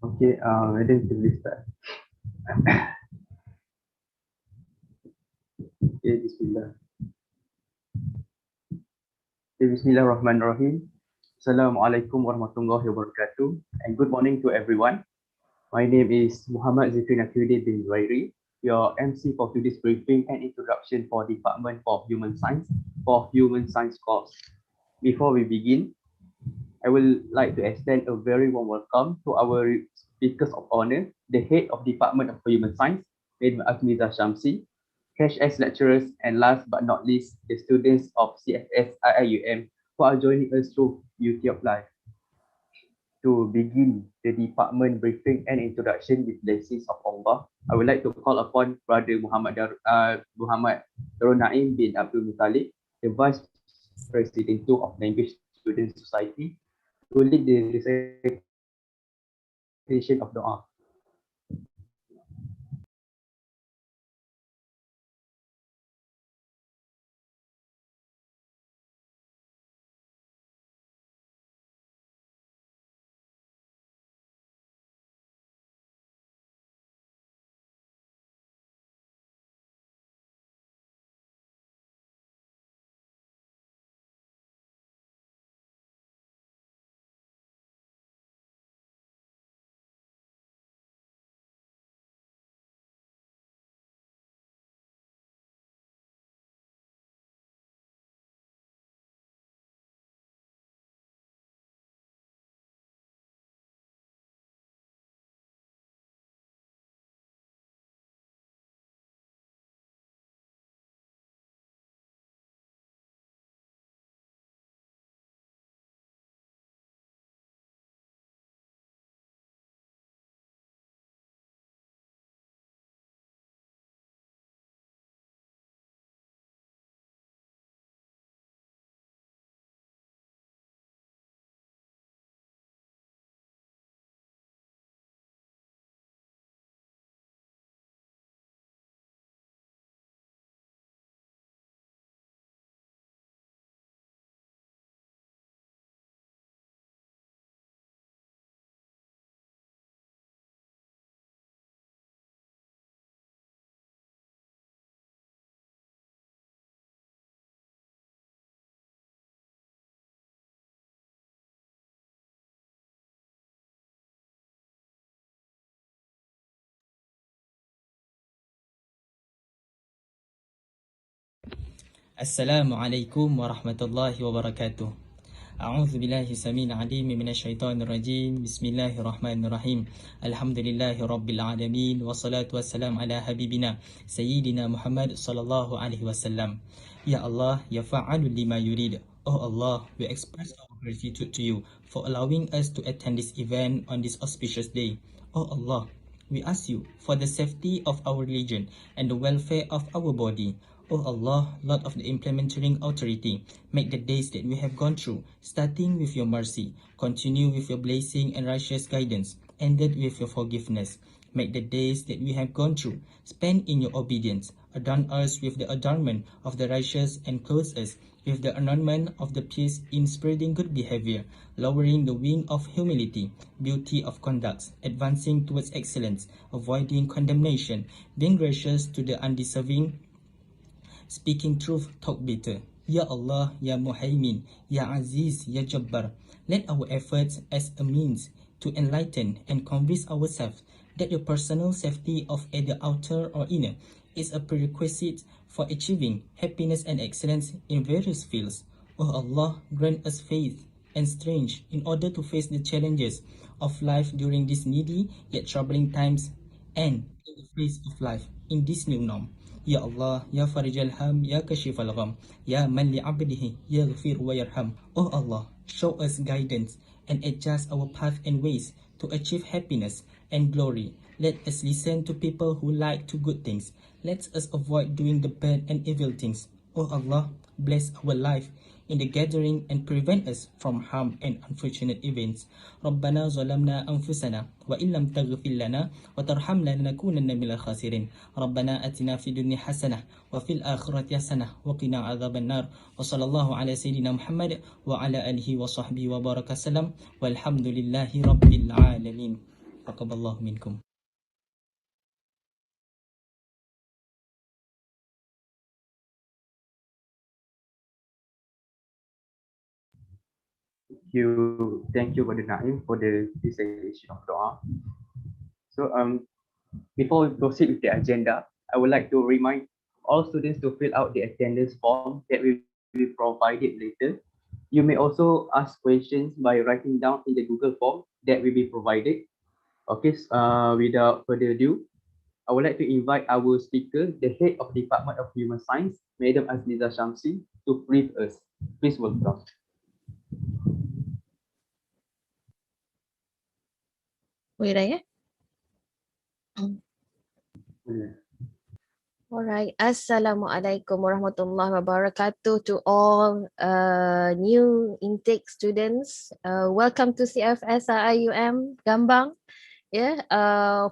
Okay, ready to start. Okay, Bismillah. Okay, Bismillahirrahmanirrahim. Assalamualaikum warahmatullahi wabarakatuh. And good morning to everyone. My name is Muhammad Zikrin Akhiri bin Zairi, your MC for today's briefing and introduction for Department for Human Science course. Before we begin, I would like to extend a very warm welcome to our speakers of honor, the head of Department of Human Science, Ms. Azmiza Shamsi, cash lecturers, and last but not least, the students of CFS IIUM who are joining us through YouTube Live. To begin the department briefing and introduction with blessings of Allah, I would like to call upon Brother Muhammad Darul Naim bin Abdul Muttalib, the Vice President of Language Student Society, to lead the recitation of Dua. Assalamualaikum warahmatullahi wabarakatuh. A'udzu billahi samil alim minasy syaithanir rajim. Bismillahirrahmanirrahim. Alhamdulillahi rabbil alamin wassalatu wassalam ala habibina sayyidina Muhammad sallallahu alaihi wasallam. Ya Allah, ya fa'alul lima yurid. Oh Allah, we express our gratitude to you for allowing us to attend this event on this auspicious day. Oh Allah, we ask you for the safety of our religion and the welfare of our body. O Allah, Lord of the implementing authority, make the days that we have gone through, starting with your mercy, continue with your blessing and righteous guidance, ended with your forgiveness. Make the days that we have gone through, spent in your obedience, adorn us with the adornment of the righteous and clothe us with the ornament of the peace in spreading good behavior, lowering the wing of humility, beauty of conduct, advancing towards excellence, avoiding condemnation, being gracious to the undeserving, speaking truth, talk bitter. Ya Allah, Ya Muhaymin, Ya Aziz, Ya Jabbar, let our efforts as a means to enlighten and convince ourselves that your personal safety of either outer or inner is a prerequisite for achieving happiness and excellence in various fields. O Allah, grant us faith and strength in order to face the challenges of life during these needy yet troubling times and in the face of life in this new norm. Ya Allah, Ya Farijal Ham, Ya Kashif al Gham, Ya Man li Abdihi, Yaghfir wa Yarham. Oh Allah, show us guidance and adjust our path and ways to achieve happiness and glory. Let us listen to people who like to good things. Let us avoid doing the bad and evil things. Oh Allah, bless our life in the gathering and prevent us from harm and unfortunate events. ربنا ظلمنا أنفسنا وإن لم تغفر لنا وترحمنا لنكونن من الخاسرين. ربنا أتنا في الدنيا حسنة وفي الآخرة حسنة وقنا عذاب النار. وصلى الله على سيدنا محمد وعلى آله وصحبه وبارك وسلم والحمد لله رب العالمين. Taqabbalallahu minkum. Thank you, Brother Naim, for the recitation of Doa. So, before we proceed with the agenda, I would like to remind all students to fill out the attendance form that will be provided later. You may also ask questions by writing down in the Google form that will be provided. Okay, without further ado, I would like to invite our speaker, the head of Department of Human Science, Madam Azliza Shamsi, to brief us. Please welcome. Wait, yeah. Yeah. All right. Assalamualaikum warahmatullahi wabarakatuh to all new intake students. Welcome to CFS IUM Gambang. Yeah.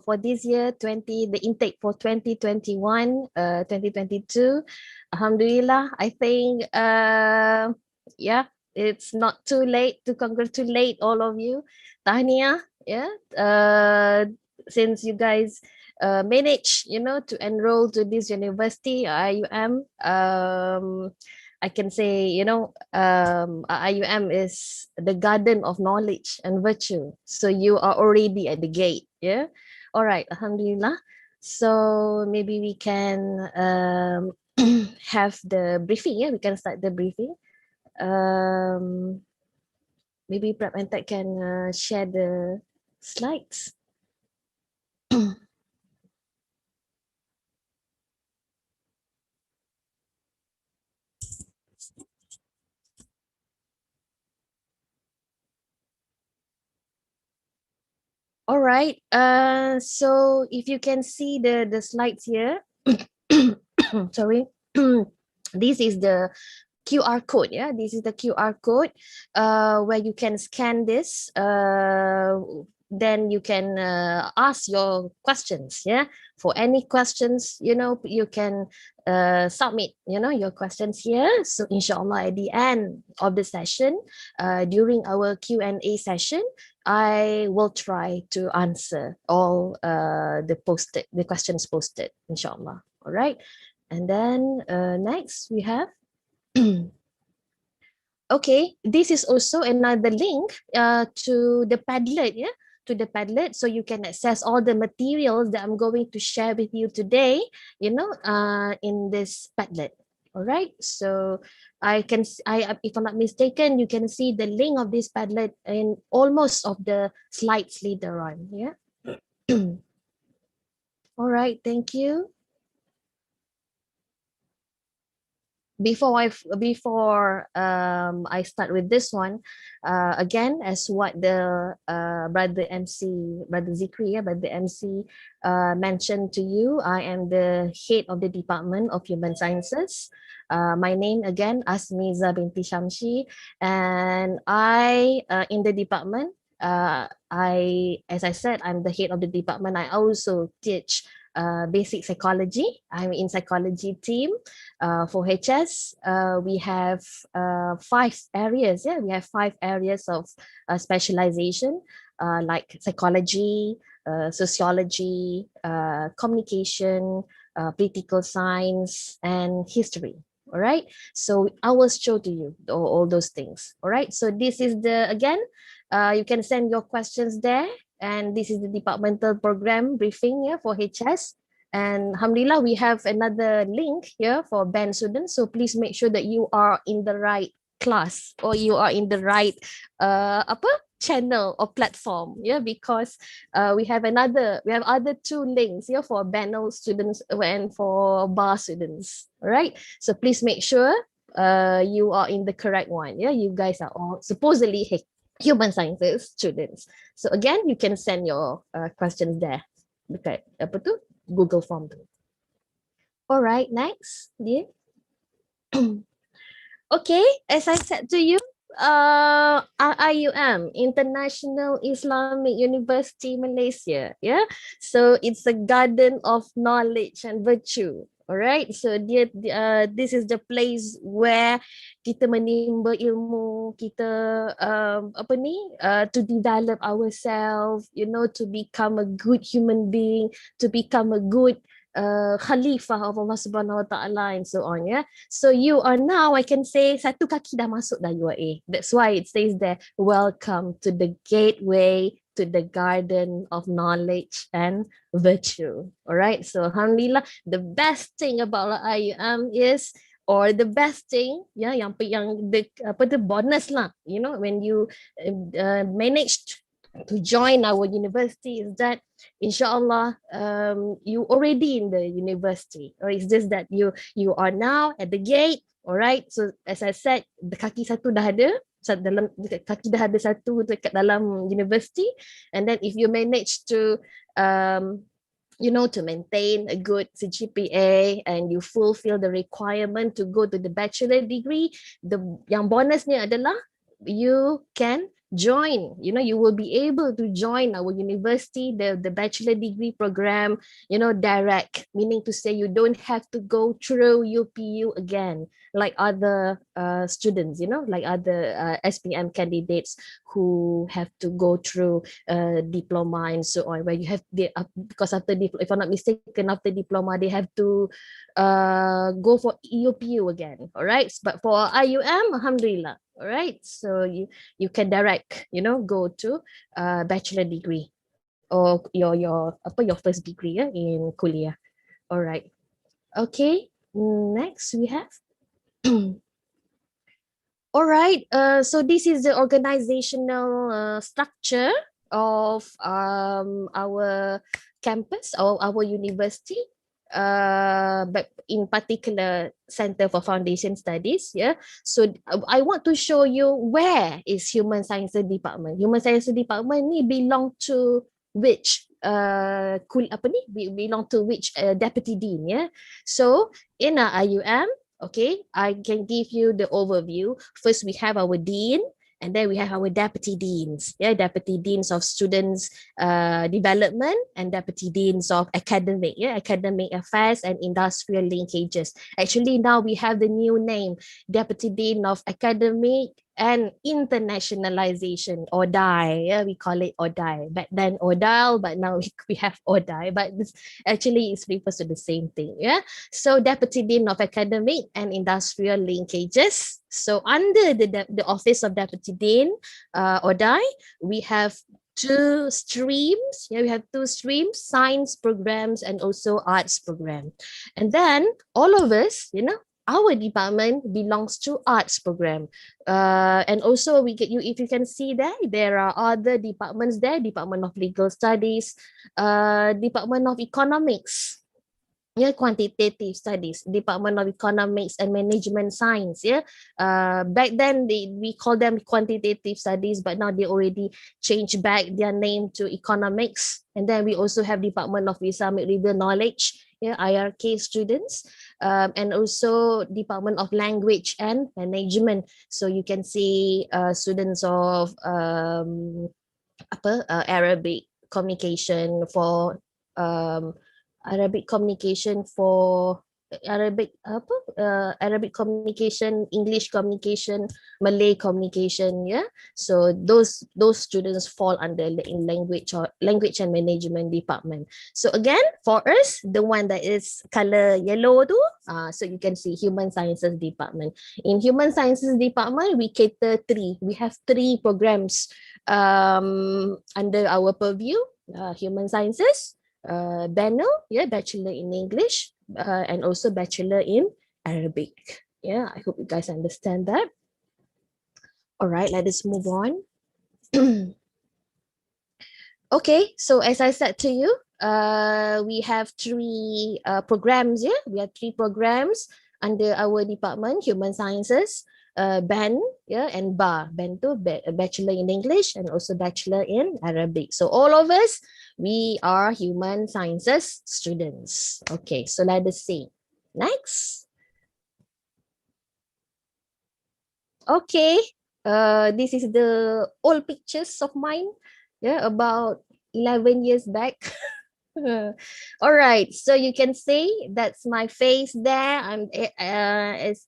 For this year, the intake for 2021, 2022. Alhamdulillah. I think yeah, it's not too late to congratulate all of you. Tahniah. Yeah. Since you guys manage, to enroll to this university, IUM. I can say, IUM is the garden of knowledge and virtue. So you are already at the gate. Yeah. All right. Alhamdulillah. So maybe we can have the briefing. Yeah, we can start the briefing. Maybe Prab and Tat can share the slides. All right. So if you can see the slides here, sorry, this is the QR code. Yeah, this is the QR code where you can scan this. Then you can ask your questions. Yeah, for any questions, you can submit, your questions here. So inshallah, at the end of the session, during our Q&A session, I will try to answer all the questions posted, inshallah. All right. And then next we have okay, this is also another link to the Padlet, yeah, to the Padlet, so you can access all the materials that I'm going to share with you today, in this Padlet. All right, so if I'm not mistaken, you can see the link of this Padlet in almost of the slides later on. Yeah. All right, thank you. Before I start with this one, again, as what the brother Zikri, brother MC mentioned to you, I am the head of the Department of Human Sciences. My name again, Asmiza binti Shamsi, and I in the department. As I said, I'm the head of the department. I also teach basic psychology. I'm in psychology team. For HS, we have 5 areas. Yeah, we have 5 areas of specialization, like psychology, sociology, communication, political science, and history. All right. So I will show to you all those things. All right. So this is again, you can send your questions there. And this is the departmental program briefing, yeah, for HS. And alhamdulillah, we have another link here for band students. So please make sure that you are in the right class or you are in the right channel or platform. Yeah, because we have other 2 links here for band students and for bar students. All right. So please make sure you are in the correct one. Yeah, you guys are all supposedly human sciences students. So again, you can send your questions there. Okay, Google form. All right, next. Yeah. Okay, as I said to you, IUM, International Islamic University Malaysia. Yeah, so it's a garden of knowledge and virtue. Alright, so this is the place where kita menimba ilmu, kita to develop ourselves, to become a good human being, to become a good khalifah of Allah Subhanahu Wa Taala and so on. Yeah, so you are now, I can say, satu kaki dah masuk dah UAE. That's why it says there, welcome to the gateway to the garden of knowledge and virtue. All right, so alhamdulillah, the best thing about IUM is, or the best thing, yang the bonus lah, when you managed to join our university, is that inshallah you already in the university, or it's just that you are now at the gate. All right, so as I said, the kaki satu dah ada, dalam kaki dah ada satu dekat dalam university, and then if you manage to to maintain a good CGPA and you fulfill the requirement to go to the bachelor degree, yang bonusnya adalah you can join, you will be able to join our university, the bachelor degree program, direct, meaning to say you don't have to go through UPU again like other students, like other SPM candidates who have to go through diploma and so on, where you have because after if I'm not mistaken, after diploma they have to go for UPU again. All right, but for IUM, alhamdulillah. All right, so you can direct, go to bachelor degree or your first degree in kuliah. All right, okay, next we have all right, so this is the organizational structure of our campus or our university, but in particular Center for Foundation Studies. So I want to show you where is Human Sciences Department. Human Sciences Department ni belong to which belong to which deputy dean. So in IUM, okay, I can give you the overview. First, we have our dean, and then we have our deputy deans, deputy deans of students development and deputy deans of academic affairs and industrial linkages. Actually, now we have the new name, deputy dean of academic and internationalization, ODI. We call it ODI. Back then ODIL, but now we have ODI. But this actually it refers to the same thing. So deputy dean of academic and industrial linkages. So under the office of deputy dean, ODI, we have two streams. We have two streams: science programs and also arts program. And then all of us, our department belongs to arts program, and also if you can see there are other departments there: Department of Legal Studies, Department of Economics, quantitative studies, Department of Economics and Management Science. Back then we call them quantitative studies, but now they already changed back their name to economics. And then we also have Department of Islamic Legal Knowledge, IRK students, and also Department of Language and Management. So you can see students of Arabic communication for Arabic communication, English communication, Malay communication. So those students fall under in language and management department. So again, for us, the one that is color yellow tu, so you can see Human Sciences Department. In Human Sciences Department, we have three programs under our purview: Human Sciences, BANO, Bachelor in English, and also Bachelor in Arabic. I hope you guys understand that. All right, let us move on. Okay, so as I said to you, we have three programs. We have three programs under our department: Human Sciences, BAN, and BAN to Bachelor in English and also Bachelor in Arabic. So all of us, we are Human Sciences students. Okay, so let us see. Next. Okay, this is the old pictures of mine, about 11 years back. All right, so you can see that's my face there. I'm as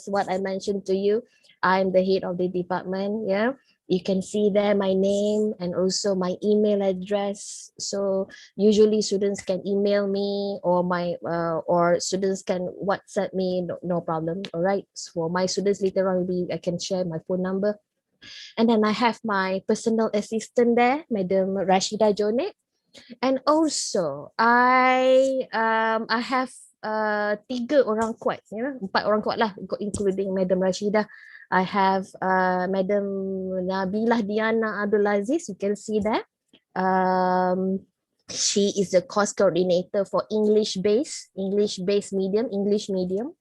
what I mentioned to you. I'm the head of the department. Yeah, you can see there my name and also my email address. So usually students can email me or or students can WhatsApp me. No, no problem. All right. So for my students later on, maybe I can share my phone number. And then I have my personal assistant there, Madam Rashida Jonet. And also I have tiga orang kuat, you know, empat orang kuat lah, including Madam Rashida. I have Madam Nabilah Diana Abdul Aziz. You can see that. She is the course coordinator for English based medium, English medium.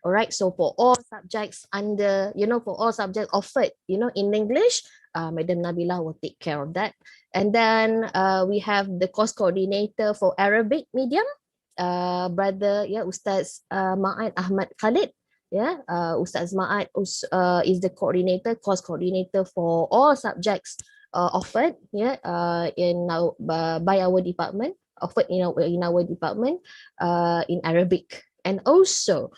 All right, so for all subjects under, you know, for all subjects offered, you know, in English, Madam Nabila will take care of that. And then we have the course coordinator for Arabic medium, brother, yeah, Ustaz Ma'ad Ahmad Khalid. Yeah, Ustaz Ma'ad is the coordinator, course coordinator for all subjects offered, yeah, by our department, offered in our department in Arabic. And also,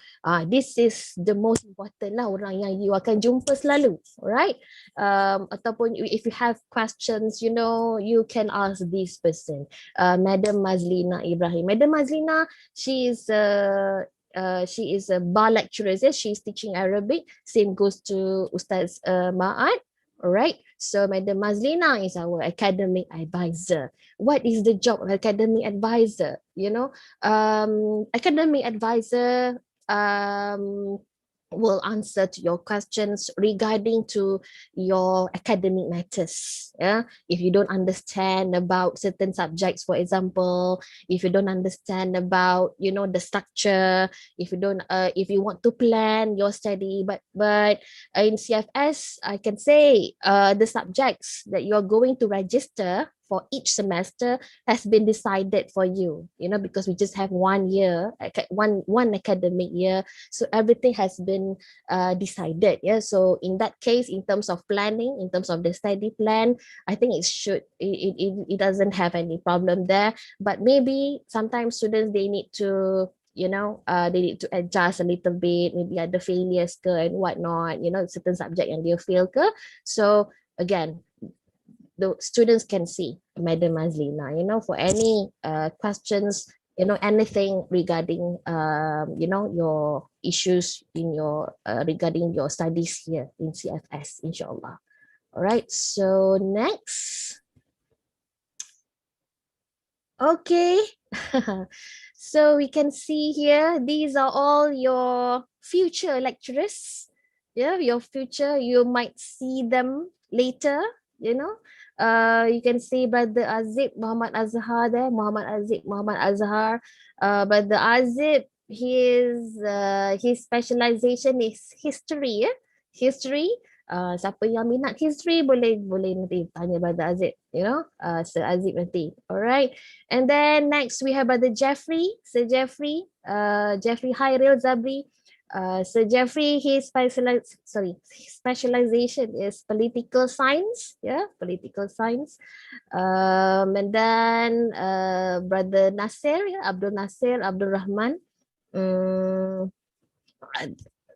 this is the most important lah, orang yang you akan jumpa selalu, alright? Ataupun if you have questions, you know, you can ask this person, Madam Mazlina Ibrahim. Madam Mazlina, she is a bar lecturer. Yes? She's teaching Arabic. Same goes to Ustaz Ma'ad. All right. So Madam Mazlina is our academic advisor. What is the job of academic advisor? You know, academic advisor will answer to your questions regarding to your academic matters. Yeah, if you don't understand about certain subjects, for example, if you don't understand about, you know, the structure, if you don't if you want to plan your study, but in CFS I can say the subjects that you are going to register for each semester has been decided for you, you know, because we just have 1 year, one academic year, so everything has been decided. Yeah, so in that case, in terms of planning, in terms of the study plan, I think it doesn't have any problem there. But maybe sometimes students, they need to, you know, they need to adjust a little bit, maybe ada failures ke and whatnot, you know, certain subject yang dia fail ke. So again, the students can see Madam Mazlina, you know, for any questions, you know, anything regarding you know, your issues in your regarding your studies here in CFS, inshallah. All right, so next. Okay. So we can see here, these are all your future lecturers. Yeah, your future, you might see them later, you know. You can see Brother Azib Muhammad Azhar there, Muhammad Azhar. Brother Azib, his specialization is history, yeah? History. Siapa yang minat history boleh nanti tanya Brother Azib, you know, Sir Azib nanti. Alright. And then next we have Brother Jeffrey, Sir Jeffrey, Jeffrey Hairil Zabri. So Jeffrey, his specialization is political science, yeah, political science. And then Brother Nasir, yeah, Abdul Rahman,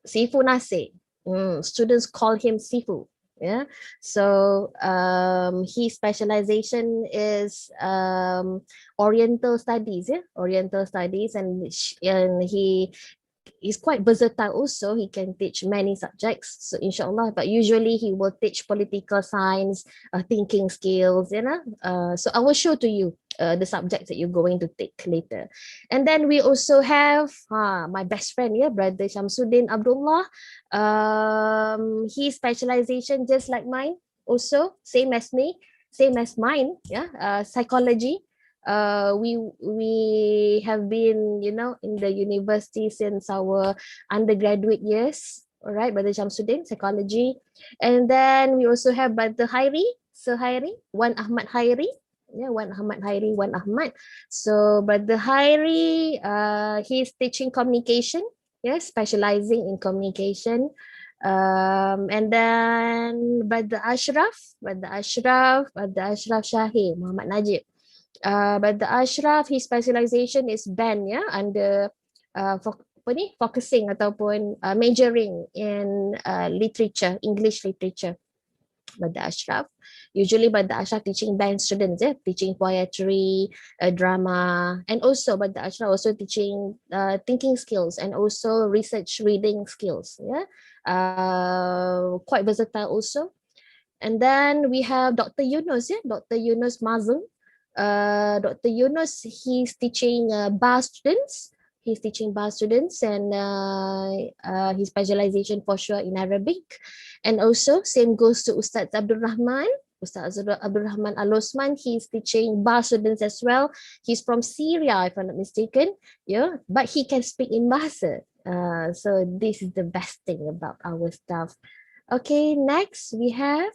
Sifu Nasir. Students call him Sifu. Yeah, so his specialization is Oriental Studies, yeah, Oriental Studies, and he is quite versatile also. He can teach many subjects, so inshallah, but usually he will teach political science, thinking skills, you know. So I will show to you the subjects that you're going to take later. And then we also have my best friend, yeah, Brother Shamsuddin Abdullah. His specialization just like mine, also same as me, same as mine, yeah, psychology. We have been, you know, in the university since our undergraduate years. All right, Brother Shamsuddin, psychology. And then we also have Brother Hairi, Sir Hairi, Wan Ahmad Hairi. Yeah, Wan Ahmad Hairi, Wan Ahmad. So Brother Hairi, he's teaching communication, yeah, specializing in communication. And then Brother Ashraf Shahir, Muhammad Najib. Brother Ashraf, his specialization is band, yeah, under focusing ataupun majoring in literature, English literature. Brother Ashraf. Usually Brother Ashraf teaching band students, teaching poetry, drama, and also Brother Ashraf also teaching thinking skills and also research reading skills. Yeah, quite versatile also. And then we have Dr. Yunus, Dr. Yunus Mazum. Dr. Yunus, he's teaching bar students. He's teaching bar students and his specialization for sure in Arabic. And also, same goes to Ustaz Abdul Rahman. Ustaz Abdul Rahman Al Osman, he's teaching bar students as well. He's from Syria, if I'm not mistaken. Yeah, but he can speak in Bahasa. So this is the best thing about our staff. Okay, next we have.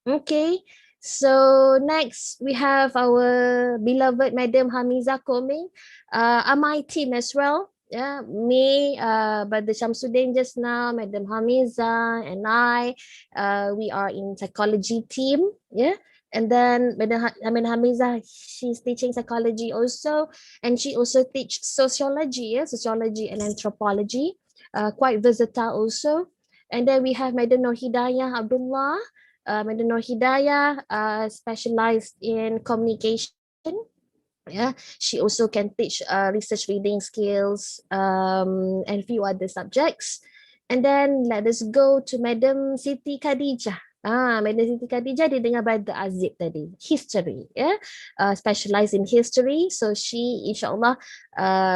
Okay, so next we have our beloved Madam Hamiza Koming, my team as well. Yeah, me, Brother Shamsuddin just now, Madam Hamiza, and we are in psychology team. Yeah, and then Madam Hamiza, she's teaching psychology also, and she also teach sociology, sociology and anthropology, quite versatile also. And then we have Madam Nur Hidayah Abdullah. Madam Nur Hidayah specialized in communication. Yeah, she also can teach research reading skills and few other subjects. And then let us go to Madam Siti Khadijah. Madam Siti Khadijah dia dengan Brother Azib tadi. History, specialize in history. So she, insyaAllah,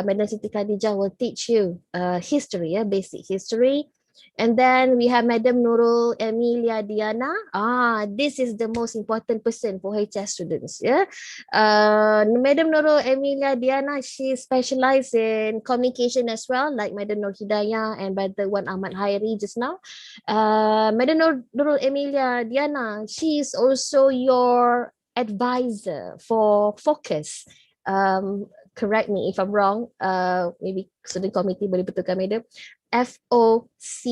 Madam Siti Khadijah will teach you history, basic history. And then we have Madam Nurul Emilia Diana. This is the most important person for HS students. Madam Nurul Emilia Diana, she specializes in communication as well, like Madam Nur Hidayah and Brother Wan Ahmad Hairi just now. Madam Nurul Emilia Diana, she is also your advisor for focus. Correct me if I'm wrong. Maybe student committee boleh betulkan Madam. FOCHUSS,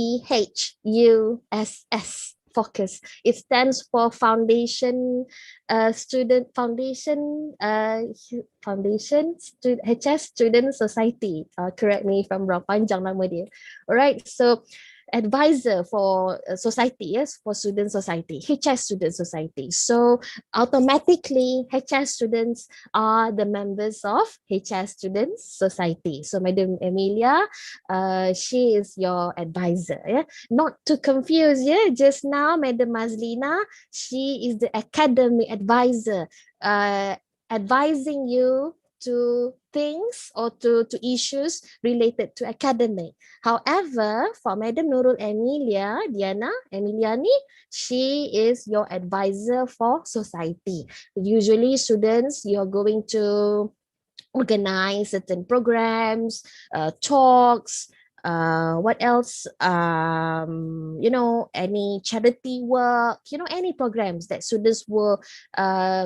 focus. It stands for Foundation Student Foundation HS Student Society. Correct me if I'm wrong. Panjang nama dia. Alright, so advisor for society, yes, for student society, HS student society. So automatically HS students are the members of HS students society. So Madam Emilia, she is your advisor, not to confuse, just now Madam Mazlina, she is the academic advisor, advising you to things or to issues related to academic. However, for Madam Nurul Emilia Diana Emiliani, she is your advisor for society. Usually students, you're going to organize certain programs, talks, what else, any charity work, any programs that students will,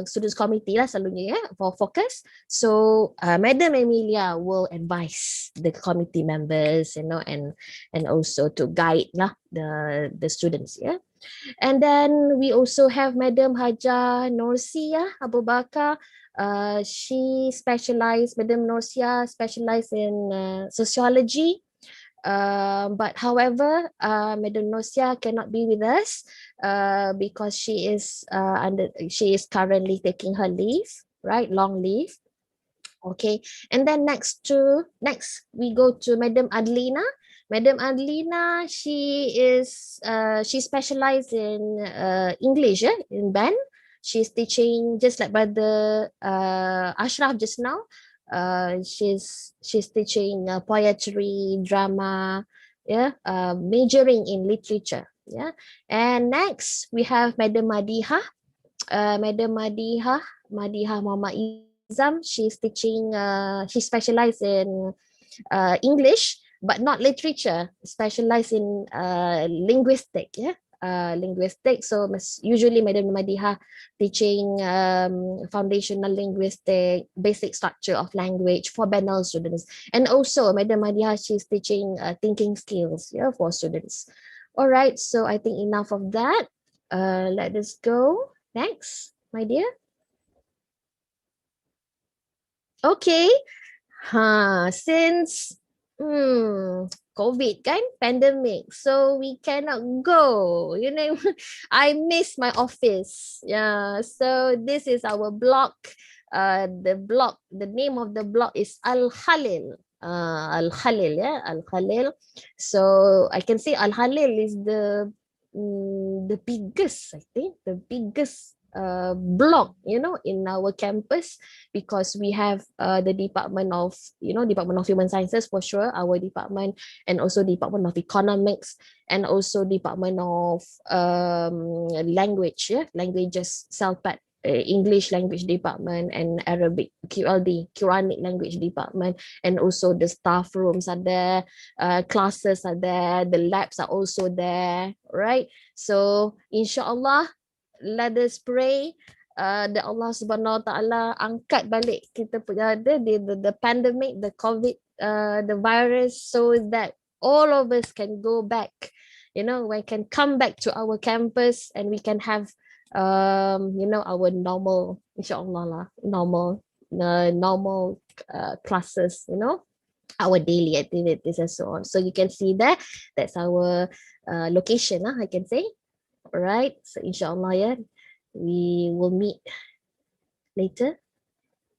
students committee lah selalunya, for focus. So Madam Emilia will advise the committee members, and also to guide lah the students, And then we also have Madam Haja Norsia Abu Bakar. She specialized, Madam Norsia specialized in sociology. But however, Madam Norsia cannot be with us because she is currently taking her leave, right? Long leave. Okay, and then next we go to Madam Adelina. Madam Adelina, she specialized in English, in band. She's teaching just like Brother Ashraf just now. She's teaching poetry, drama, majoring in literature. And next we have Madam Madiha. Madam Madiha Muhammad Izam. She's teaching. She specialized in English, but not literature. Specialized in linguistic. Linguistic. So usually Madam Madiha teaching foundational linguistic, basic structure of language for Benal students. And also Madam Madiha, she's teaching thinking skills, for students. All right, so I think enough of that. Let us go next, my dear. Okay. Since COVID kan, pandemic, so we cannot go. You know, I miss my office. Yeah. So this is our block. The name of the block is Al Khalil. Al Khalil, yeah, Al Khalil. So I can say Al Khalil is the biggest, I think, the biggest block, you know, in our campus, because we have the department of, you know, department of human sciences for sure, our department, and also department of economics, and also department of language, yeah, languages, selpat, English language department, and Arabic, QLD, Quranic language department, and also the staff rooms are there, classes are there, the labs are also there, right? So inshallah, let us pray that Allah Subhanahu Wa Taala angkat balik kita punya the pandemic, the COVID, the virus, so that all of us can go back, you know, we can come back to our campus and we can have you know, our normal, inshallah lah, normal classes, you know, our daily activities and so on. So you can see there, that's our location, I can say. All right, so inshallah, yeah, we will meet later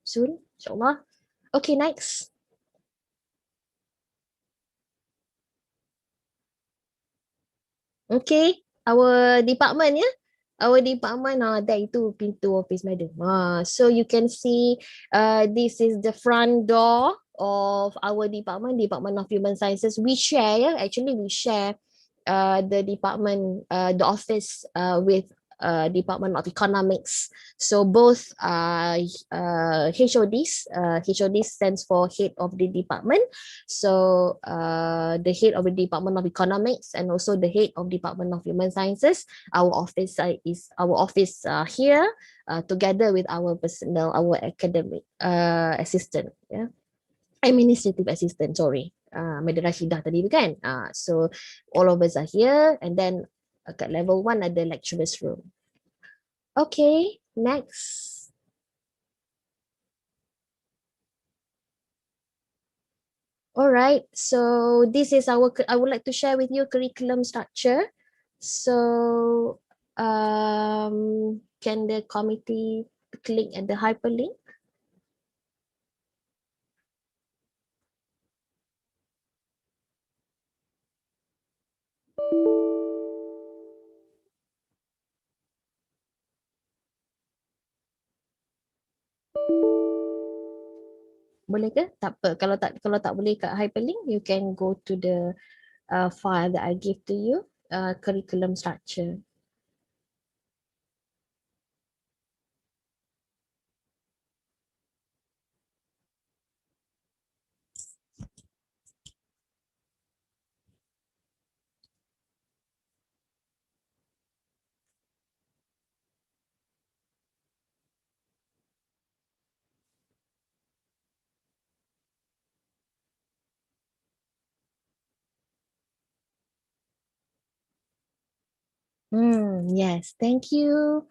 soon, inshallah. Okay, next. Okay, our department, yeah. Our department, there itu pintu office madam. So you can see this is the front door of our department, Department of Human Sciences. We share, yeah, actually we share the department, the office with Department of Economics. So both HODs. HOD stands for head of the department. So the head of the Department of Economics and also the head of Department of Human Sciences. Our office is here together with our personnel, our academic assistant, yeah, administrative assistant. Sorry, Madam Rashidah tadi kan. So all of us are here, and then kat level 1 ada lecturers room. Okay, next. All right, so this is I would like to share with you curriculum structure. So can the committee click at the hyperlink? Boleh ke? Tak apa. Kalau tak boleh kat hyperlink, you can go to the file that I give to you, curriculum structure. Yes, thank you.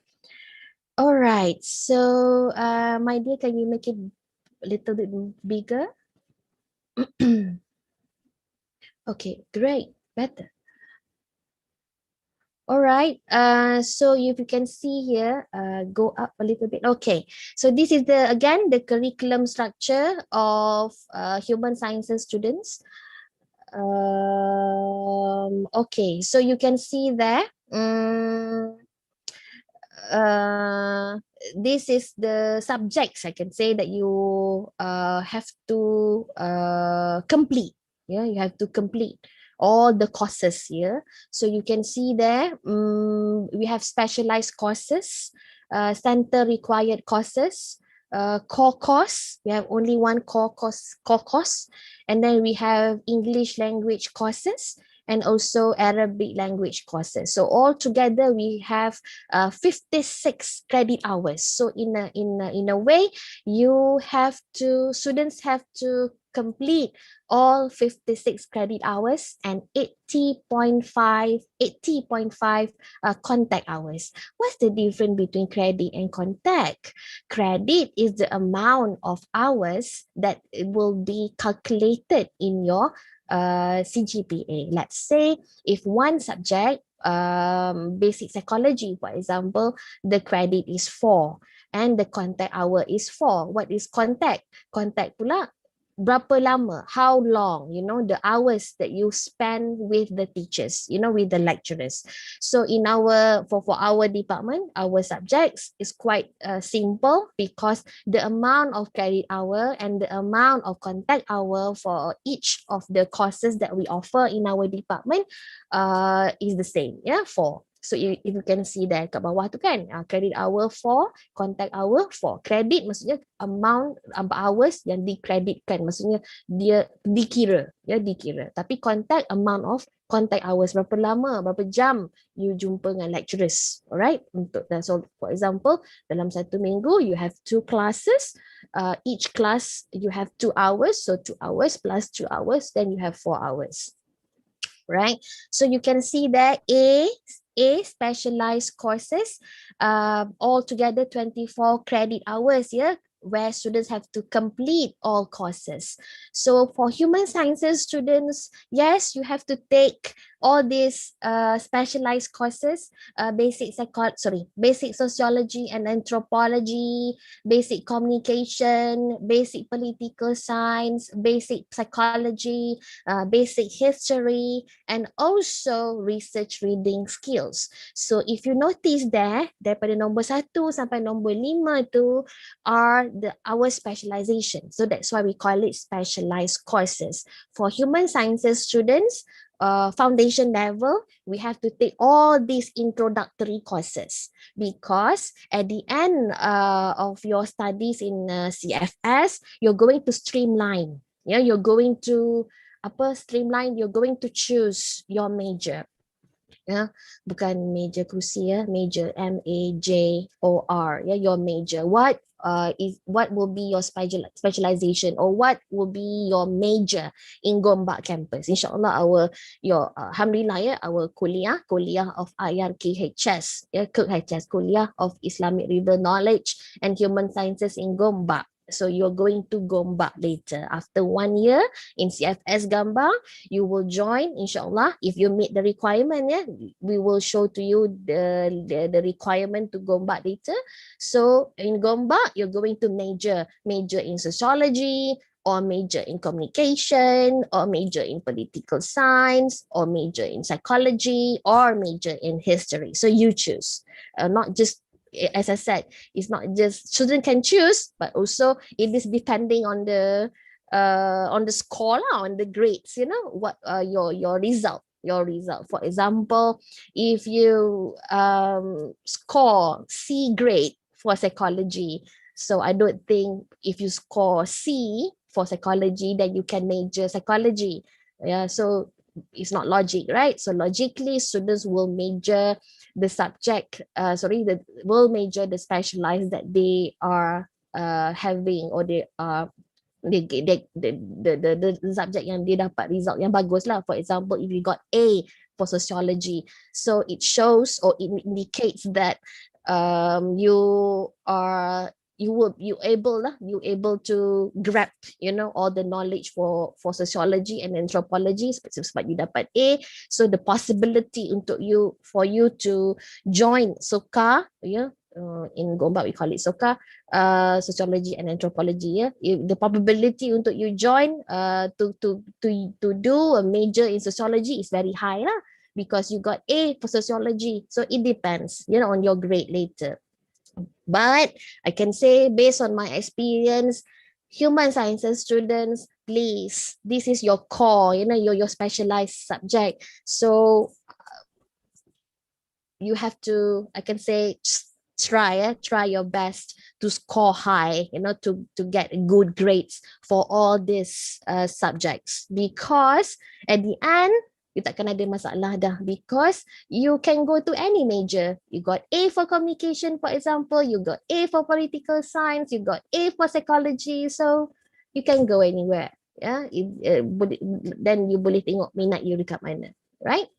All right, so my dear, can you make it a little bit bigger? Okay, great, better. All right, so if you can see here, go up a little bit. Okay, so this is again the curriculum structure of human sciences students. Okay, so you can see there. This is the subjects, I can say, that you have to complete. Yeah, you have to complete all the courses here. So you can see there, we have specialized courses, center required courses, core course. We have only one core course, and then we have English language courses and also Arabic language courses. So all together we have 56 credit hours. So in a way, students have to complete all 56 credit hours and 80.5 contact hours. What's the difference between credit and contact? Credit is the amount of hours that it will be calculated in your CGPA. Let's say if one subject, basic psychology, for example, the credit is 4 and the contact hour is 4. What is contact? Contact pula berapa lama, how long, the hours that you spend with the teachers, with the lecturers. So in our for our department, our subjects is quite simple, because the amount of credit hour and the amount of contact hour for each of the courses that we offer in our department is the same, 4. So if you can see there kat bawah tu kan, credit hour 4, contact hour 4. Credit maksudnya amount hours yang dikreditkan, maksudnya dia dikira, dikira. Tapi contact, amount of contact hours, berapa lama, berapa jam you jumpa dengan lecturers. Alright, so for example, dalam satu minggu you have 2 classes, each class you have 2 hours, so 2 hours plus 2 hours, then you have 4 hours. Right, so you can see that A specialized courses, altogether 24 credit hours, where students have to complete all courses. So for human sciences students, yes, you have to take all these specialized courses, basic sociology and anthropology, basic communication, basic political science, basic psychology, basic history, and also research reading skills. So if you notice there, daripada nombor 1 sampai nombor 5 tu are our specialization. So that's why we call it specialized courses. For human sciences students, foundation level, we have to take all these introductory courses, because at the end of your studies in CFS, you're going to streamline. You're going to streamline. You're going to choose your major. Bukan major kerusi, major, MAJOR, your major. What will be your specialization, or what will be your major in Gombak campus? Inshallah, alhamdulillah, our kuliah of IRKHS, KHS, kuliah of Islamic River Knowledge and Human Sciences in Gombak. So you're going to Gombak later. After 1 year in CFS Gambang, you will join, inshallah, if you meet the requirement, we will show to you the requirement to Gombak later. So in Gombak, you're going to major in sociology, or major in communication, or major in political science, or major in psychology, or major in history. So you choose, not just, as I said, it's not just student can choose, but also it is depending on the score, on the grades, what your result. For example, if you score C grade for psychology, so I don't think if you score C for psychology, then you can major psychology. So it's not logic, right? So logically, students will major the subject, will major the specialized that they are having, or they are the subject yang dia dapat result yang bagus lah. For example, if you got A for sociology, so it shows, or it indicates that you able to grab all the knowledge for sociology and anthropology, sebab you dapat A. So the possibility for you to join SOCA, in Gombak we call it SOCA, sociology and anthropology, the probability untuk you join to do a major in sociology is very high lah, because you got A for sociology. So it depends on your grade later. But I can say, based on my experience, human sciences students, please, this is your core, your specialized subject. So you have to, I can say, try your best to score high, to get good grades for all these subjects, because at the end, you takkan ada masalah dah, because you can go to any major. You got A for communication, for example, you got A for political science, you got A for psychology, so you can go anywhere. Ya, then you boleh tengok minat you dekat mana, right?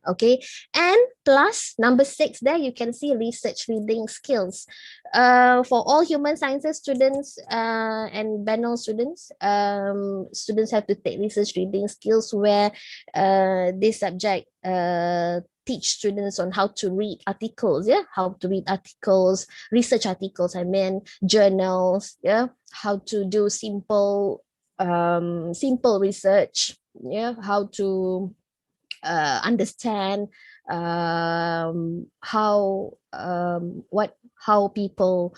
Okay, and plus number 6 there you can see research reading skills. For all human sciences students and Benno students, students have to take research reading skills where this subject teach students on how to read articles, yeah, how to read articles, research articles, I mean journals, yeah, how to do simple research, yeah, how to understand how people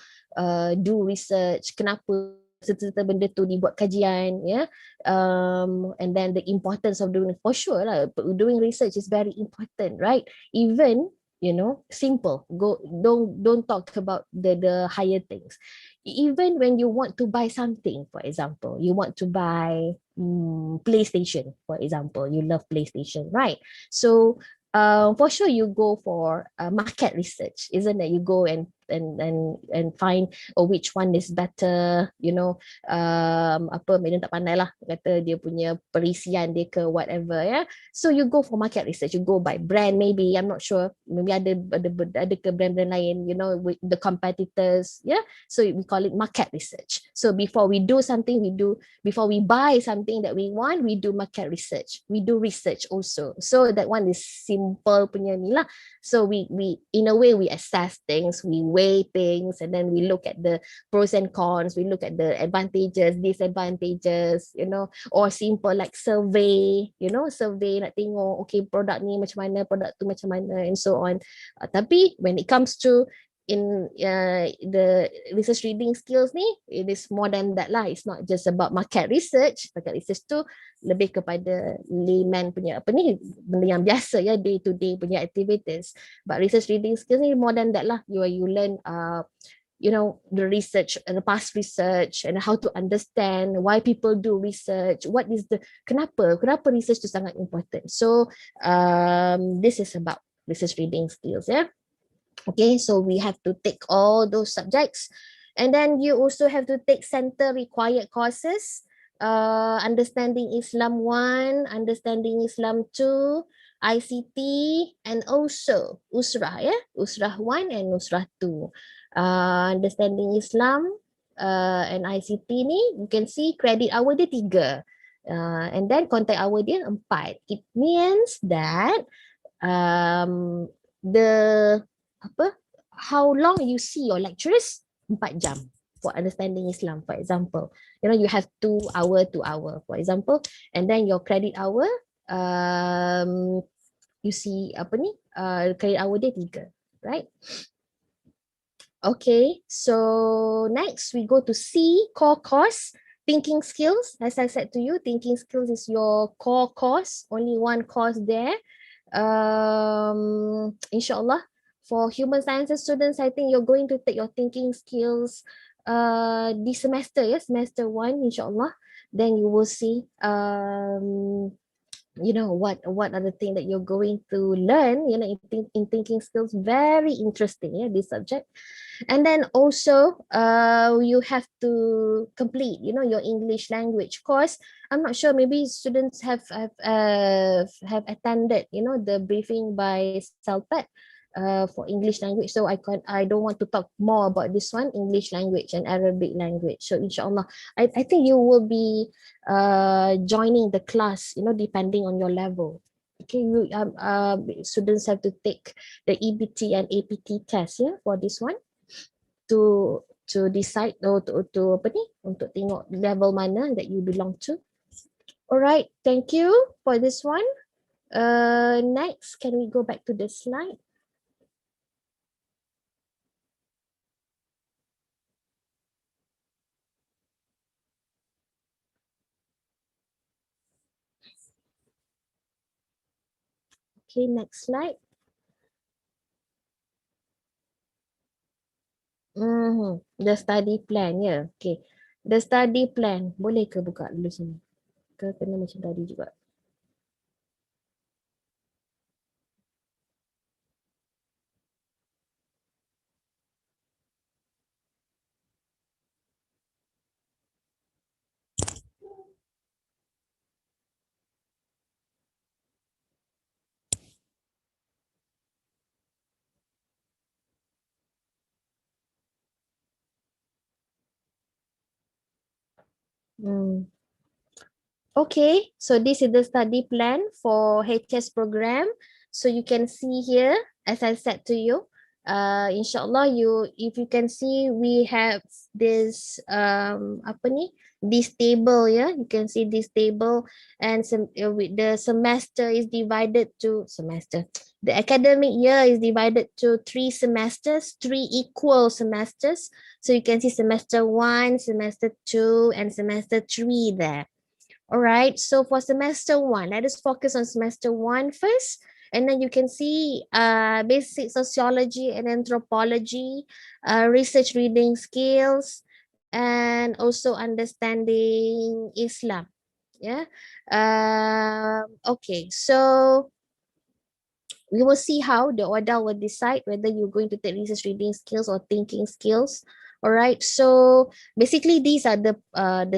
do research, kenapa serta benda tu dibuat kajian, ya, and then the importance of doing, for sure lah, doing research is very important, right? Even, you know, simple, don't talk about the higher things. Even when you want to buy something, for example, you want to buy PlayStation, for example, you love PlayStation, right? So for sure you go for market research, isn't it? You go and find which one is better, you know, apa, Medan tak pandai lah kata dia punya perisian dia ke whatever, ya. So you go for market research, you go by brand, maybe, I'm not sure, maybe ada ke brand-brand lain, you know, with the competitors, yeah. So we call it market research. So before we do something, before we buy something that we want, we do market research. We do research also. So that one is simple punya ni lah. So we in a way we assess things, we weigh things, and then we look at the pros and cons, we look at the advantages, disadvantages, you know, or simple like survey, you know, survey nak tengok, okay, produk ni macam mana, produk tu macam mana, and so on. Tapi when it comes to the research reading skills ni, it is more than that lah. It's not just about market research. Market research tu lebih kepada layman punya apa ni, benda yang biasa, ya, day to day punya activities. But research reading skills ni more than that lah. You learn you know, the research and the past research and how to understand why people do research, what is the kenapa research tu sangat important. So this is about research reading skills, yeah. Okay, so we have to take all those subjects, and then you also have to take center required courses, understanding Islam 1, understanding Islam 2, ICT, and also Usrah, yeah, Usrah 1 and Usrah 2. Understanding Islam and ICT ni, you can see credit hour dia 3, and then contact hour dia 4. It means that how long you see your lecturers, 4 jam for understanding Islam, for example. You know, you have 2 hour, for example, and then your credit hour, you see apa ni, credit hour dia 3, right? Okay, so next we go to C, core course, thinking skills. As I said to you, thinking skills is your core course, only one course there. Inshallah, for human sciences students, I think you're going to take your thinking skills this semester, yes, semester 1, inshallah. Then you will see you know, what are the things that you're going to learn, you know, in thinking skills. Very interesting, yeah, this subject. And then also you have to complete, you know, your English language course. I'm not sure, maybe students have attended, you know, the briefing by Salpet for English language. So I don't want to talk more about this one, English language and Arabic language. So inshallah, I think you will be joining the class, you know, depending on your level. Okay, you students have to take the EBT and APT test, yeah, for this one, to decide to apa ni, untuk tengok level mana that you belong to. Alright, thank you for this one. Next, can we go back to the slide? Okay, next slide. The study plan, ya. Yeah. Okay, the study plan, boleh ke buka dulu sini? Ke kena macam tadi juga? Mm. Okay, so this is the study plan for HS program. So you can see here, as I said to you, inshallah if you can see, we have this apa ni, this table, yeah, you can see this table, and with the semester is divided to semester. The academic year is divided to 3 semesters, 3 equal semesters. So you can see semester 1, semester 2, and semester 3 there. All right, so for semester 1, let us focus on semester 1 first. And then you can see basic sociology and anthropology, research reading skills, and also understanding Islam. Yeah. Okay, so we will see how the order will decide whether you're going to take research reading skills or thinking skills. All right, so basically these are the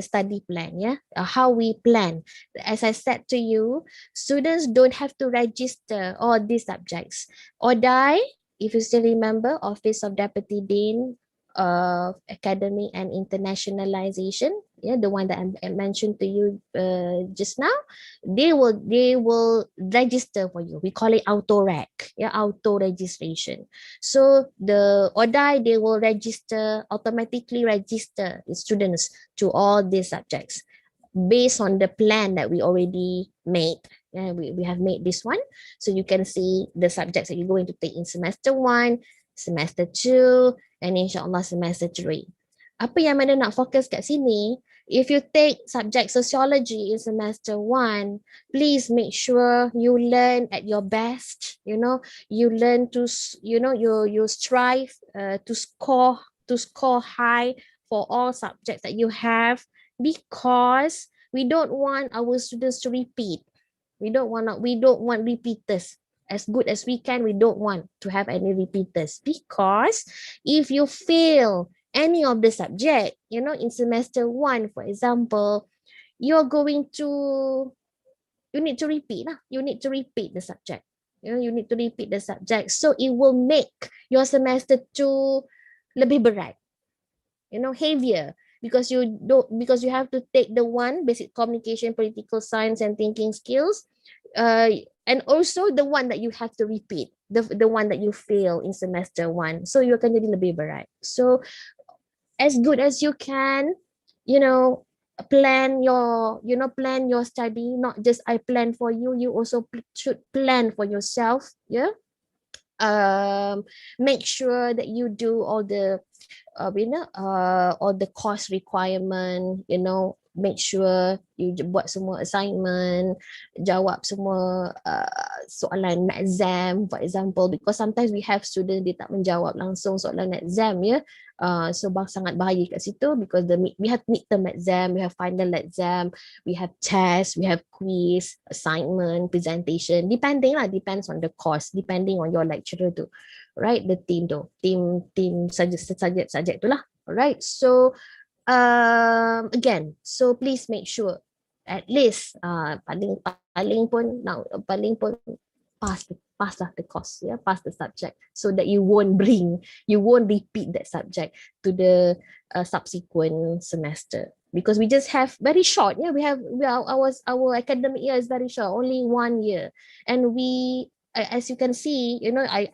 study plan, yeah, how we plan. As I said to you, students don't have to register all these subjects. ODI, if you still remember, Office of Deputy Dean of Academic and Internationalization, yeah, the one that I mentioned to you just now, they will register for you. We call it auto rec, yeah, auto registration. So the ODI, they will automatically register the students to all these subjects based on the plan that we already made. Yeah, we have made this one. So you can see the subjects that you're going to take in semester 1, semester 2, and insyaAllah semester 3. Apa yang mana nak fokus kat sini, if you take subject sociology in semester 1, please make sure you learn at your best. You learn to, you strive to score high for all subjects that you have, because we don't want our students to repeat. We don't want repeaters. As good as we can, we don't want to have any repeaters, because if you fail any of the subject, in semester 1, for example, you're going to you need to repeat lah. You need to repeat the subject. You need to repeat the subject. So it will make your semester 2 lebih berat, heavier, because you have to take the one basic communication, political science, and thinking skills, and also the one that you have to repeat, the one that you fail in semester 1. So you akan jadi lebih berat. So as good as you can, you know plan your study. Not just I plan for you, you also should plan for yourself. Yeah. Make sure that you do all the course requirement. Make sure you buat semua assignment, jawab semua soalan exam, for example, because sometimes we have students dia tak menjawab langsung soalan exam, ya. So sangat bahaya kat situ, because we have midterm exam, we have final exam, we have test, we have quiz, assignment, presentation, depends on the course, depending on your lecturer tu, right? The team subject tu lah. Alright, so again, so please make sure at least paling pun pass lah the course, yeah, pass the subject, so that you won't repeat that subject to the subsequent semester, because we just have very short, yeah, our academic year is very short, only 1 year, and as you can see, I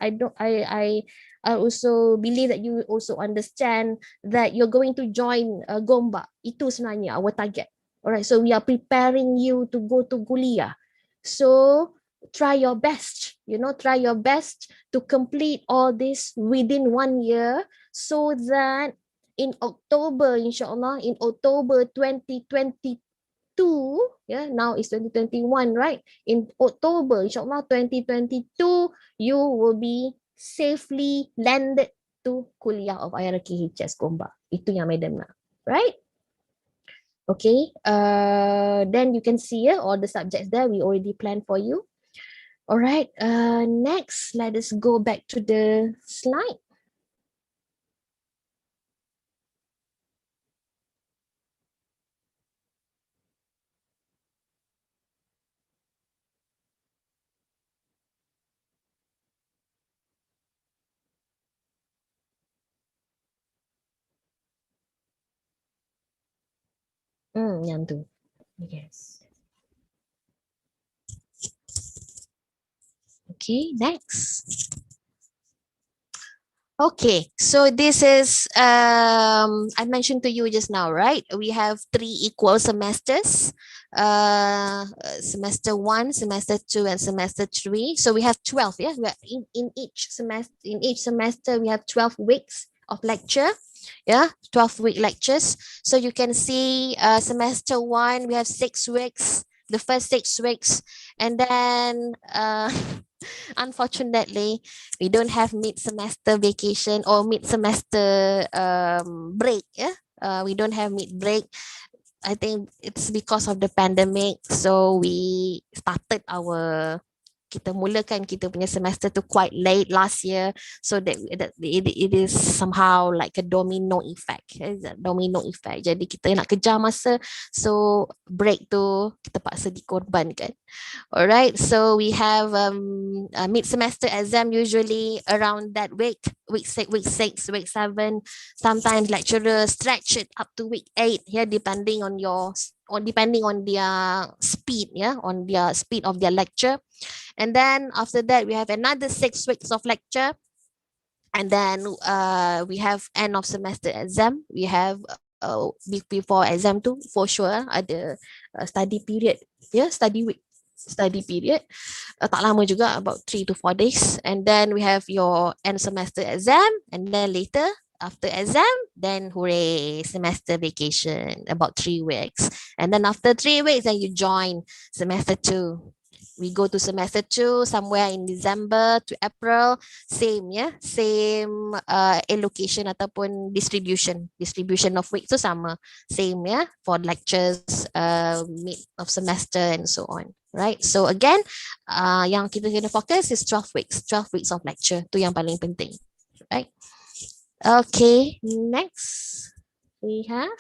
also believe that you also understand that you're going to join Gombak. Itu sebenarnya our target. Alright, so we are preparing you to go to kuliah. So try your best, try your best to complete all this within 1 year, so that in October, inshallah, in October 2022, yeah, now it's 2021, right? In October, inshallah, 2022, you will be safely landed to kuliah of IRKHS Gombak. Itu yang madam nak, right? Okay, then you can see all the subjects there we already planned for you. All right, next, let us go back to the slide. Yang tu. Yes. Okay, next. Okay, so this is I mentioned to you just now, right? We have 3 equal semesters. Semester 1, semester 2, and semester 3. So we have 12, yeah. We are in each semester we have 12 weeks of lecture. Yeah, 12-week lectures. So you can see semester 1 we have 6 weeks, the first 6 weeks, and then unfortunately we don't have mid-semester vacation or mid-semester break. Yeah, we don't have mid break. I think it's because of the pandemic. So we started kita mulakan kita punya semester tu quite late last year, so that it is somehow like a domino effect. Domino effect. Jadi kita nak kejar masa, so break tu kita paksa dikorbankan. All right, so we have a mid-semester exam usually around that week 6, week 7. Sometimes lecturers stretch it up to week 8. Yeah, depending on their speed. Yeah, on their speed of their lecture. And then after that, we have another 6 weeks of lecture. And then we have end of semester exam. We have before exam too, for sure, ada study period. Yeah, study week. Study period. Tak lama juga, about 3 to 4 days. And then we have your end semester exam. And then later, after exam, then hooray, semester vacation, about 3 weeks. And then after 3 weeks, then you join semester 2. We go to semester 2 somewhere in December to April. Same, yeah, same allocation ataupun distribution of week tu sama, same, yeah, for lectures, mid of semester and so on, right? So again, yang kita kena fokus is 12 weeks of lecture, tu yang paling penting, right? Okay, next we have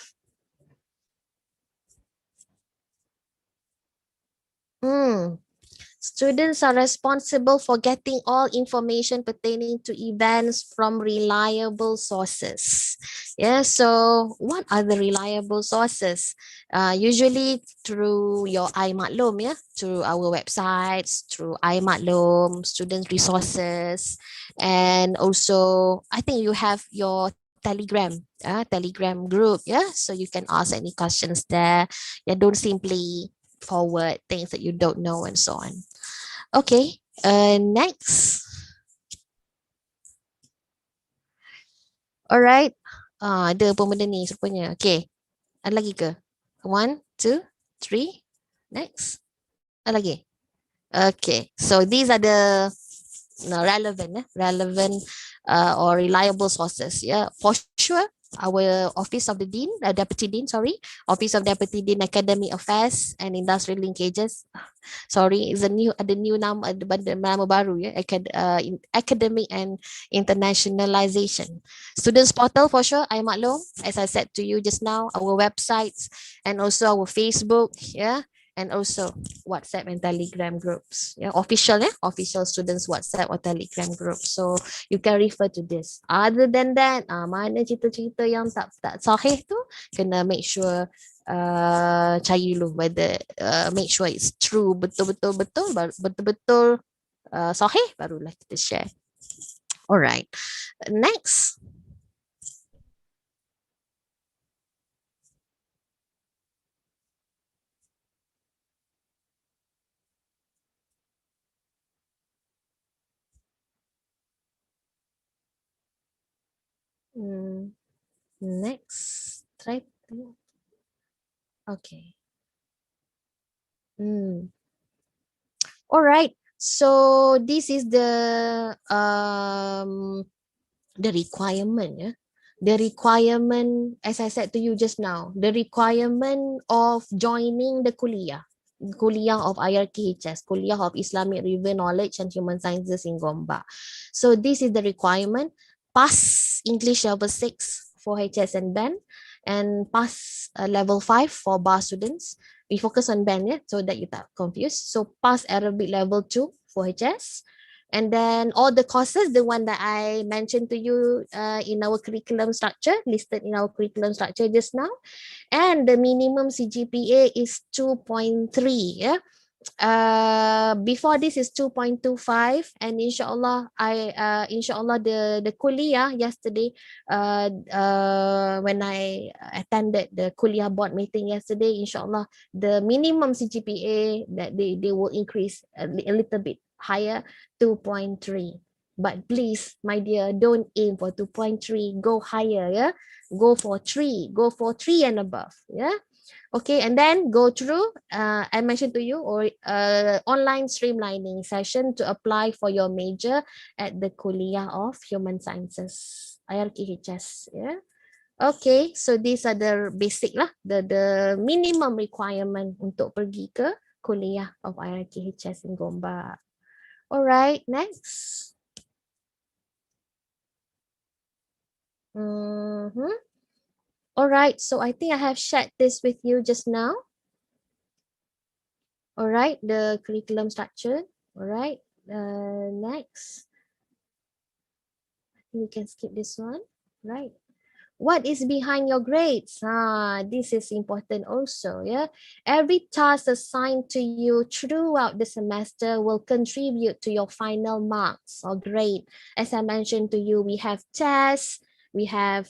students are responsible for getting all information pertaining to events from reliable sources. Yeah, so what are the reliable sources? Usually through your iMaklum, yeah, through our websites, through iMaklum, student resources, and also I think you have your Telegram group, yeah, so you can ask any questions there. Yeah, don't simply forward things that you don't know and so on. Okay, next. Alright. Ada pun benda ni rupanya. Okay. Ada lagi ke? 1, 2, 3. Next. Ada lagi? Okay. So these are the relevant or reliable sources. Yeah, for sure. Our Office of the Dean, Deputy Dean, Office of Deputy Dean Academic Affairs and Industrial Linkages. Sorry, is ada new nama baru, ya, Academic and Internationalization. Students Portal for sure, iMaklum, as I said to you just now, our websites and also our Facebook, yeah, and also WhatsApp and Telegram groups. Yeah, official students WhatsApp or Telegram groups. So you can refer to this. Other than that, mana cerita-cerita yang tak sahih tu, kena make sure cari dulu whether make sure it's true, betul-betul sahih, barulah kita share. Alright, next. Next, try to. Okay. All right. So this is the requirement. Yeah? The requirement, as I said to you just now, the requirement of joining the kuliah of IRKHS, Kuliah of Islamic River Knowledge and Human Sciences in Gombak. So this is the requirement. Pass English level 6 for HS and BEN, and pass level 5 for bar students. We focus on BEN, yeah, so that you not confused. So pass Arabic level 2 for HS, And then all the courses, the one that I mentioned to you in our curriculum structure, listed in our curriculum structure just now. And the minimum CGPA is 2.3. Yeah. Before this is 2.25, and inshallah the kuliah yesterday, when I attended the kuliah board meeting yesterday, inshallah the minimum CGPA that they will increase a little bit higher, 2.3. But please, my dear, don't aim for 2.3, go higher. Yeah, go for 3 and above. Yeah. Okay, and then go through, I mentioned to you, or online streamlining session to apply for your major at the Kuliah of Human Sciences, IRKHS. Yeah. Okay, so these are the basic lah, the minimum requirement untuk pergi ke Kuliah of IRKHS in Gombak. Alright, next. All right, so I think I have shared this with you just now. All right, the curriculum structure. All right, next. I think we can skip this one. Right. What is behind your grades? This is important also. Yeah, every task assigned to you throughout the semester will contribute to your final marks or grade. As I mentioned to you, we have tests, we have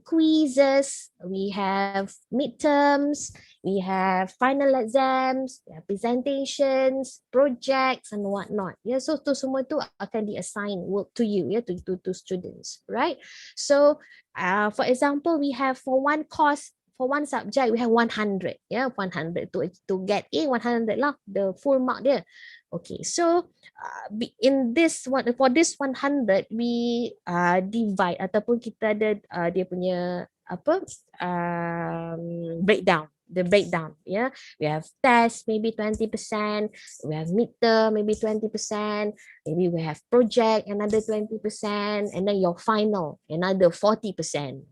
quizzes, we have midterms, we have final exams, presentations, projects, and whatnot. Yeah, so tu semua tu akan di-assign work to you, yeah, to students, right? So for example, we have for one course, for one subject, we have 100. Yeah, 100 to get A, 100 lah, the full mark there. Okay, so in this one, for this 100, we divide ataupun kita ada dia punya apa breakdown. The breakdown, yeah, we have test maybe 20%, we have midterm maybe 20%, maybe we have project another 20%, and then your final another 40%,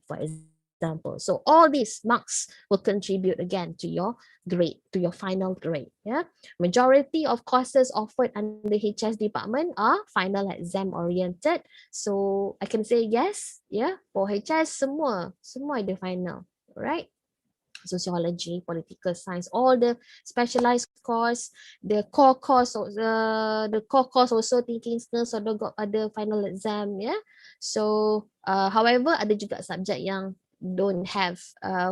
for example. So all these marks will contribute again to your grade, to your final grade. Yeah, majority of courses offered under HS department are final exam oriented. So I can say yes, yeah, for HS semua ada final, right? Sociology, political science, all the specialized course, the core course also thinking skills ada final exam, yeah. So however ada juga subjek yang don't have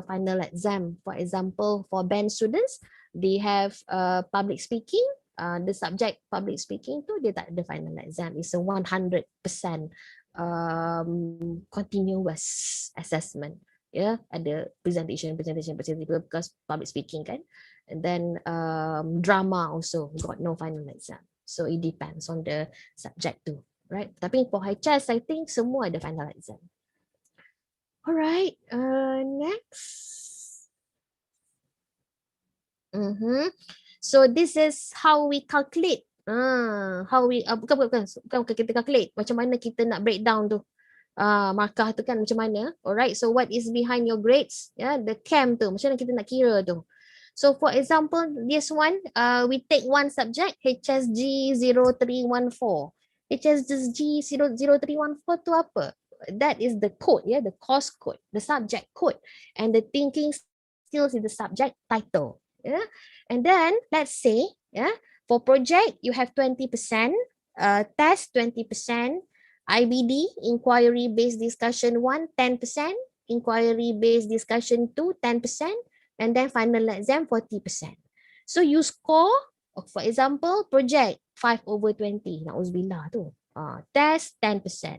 final exam. For example, for band students, they have public speaking. The subject public speaking tu dia tak ada final exam. It's a 100% continuous assessment. Yeah, ada presentation because public speaking kan, and then drama also got no final exam, so it depends on the subject too, right? Tapi for HS I think semua ada final exam. Alright, next. So this is how we calculate. How we bukan kita calculate, macam mana kita nak breakdown tu. Markah tu kan macam mana. Alright, so what is behind your grades? Yeah, the cam tu, macam mana kita nak kira tu. So for example, this one, we take one subject, HSG 0314. HSG 0314 tu apa? That is the code, yeah, the course code, the subject code, and the thinking skills is the subject title. Yeah, and then let's say, yeah, for project you have 20%, test 20%. IBD, inquiry-based discussion 1, 10%, inquiry-based discussion 2, 10%, and then final exam 40%. So you score, for example, project 5/20, na'uzubillah tu. Test 10%.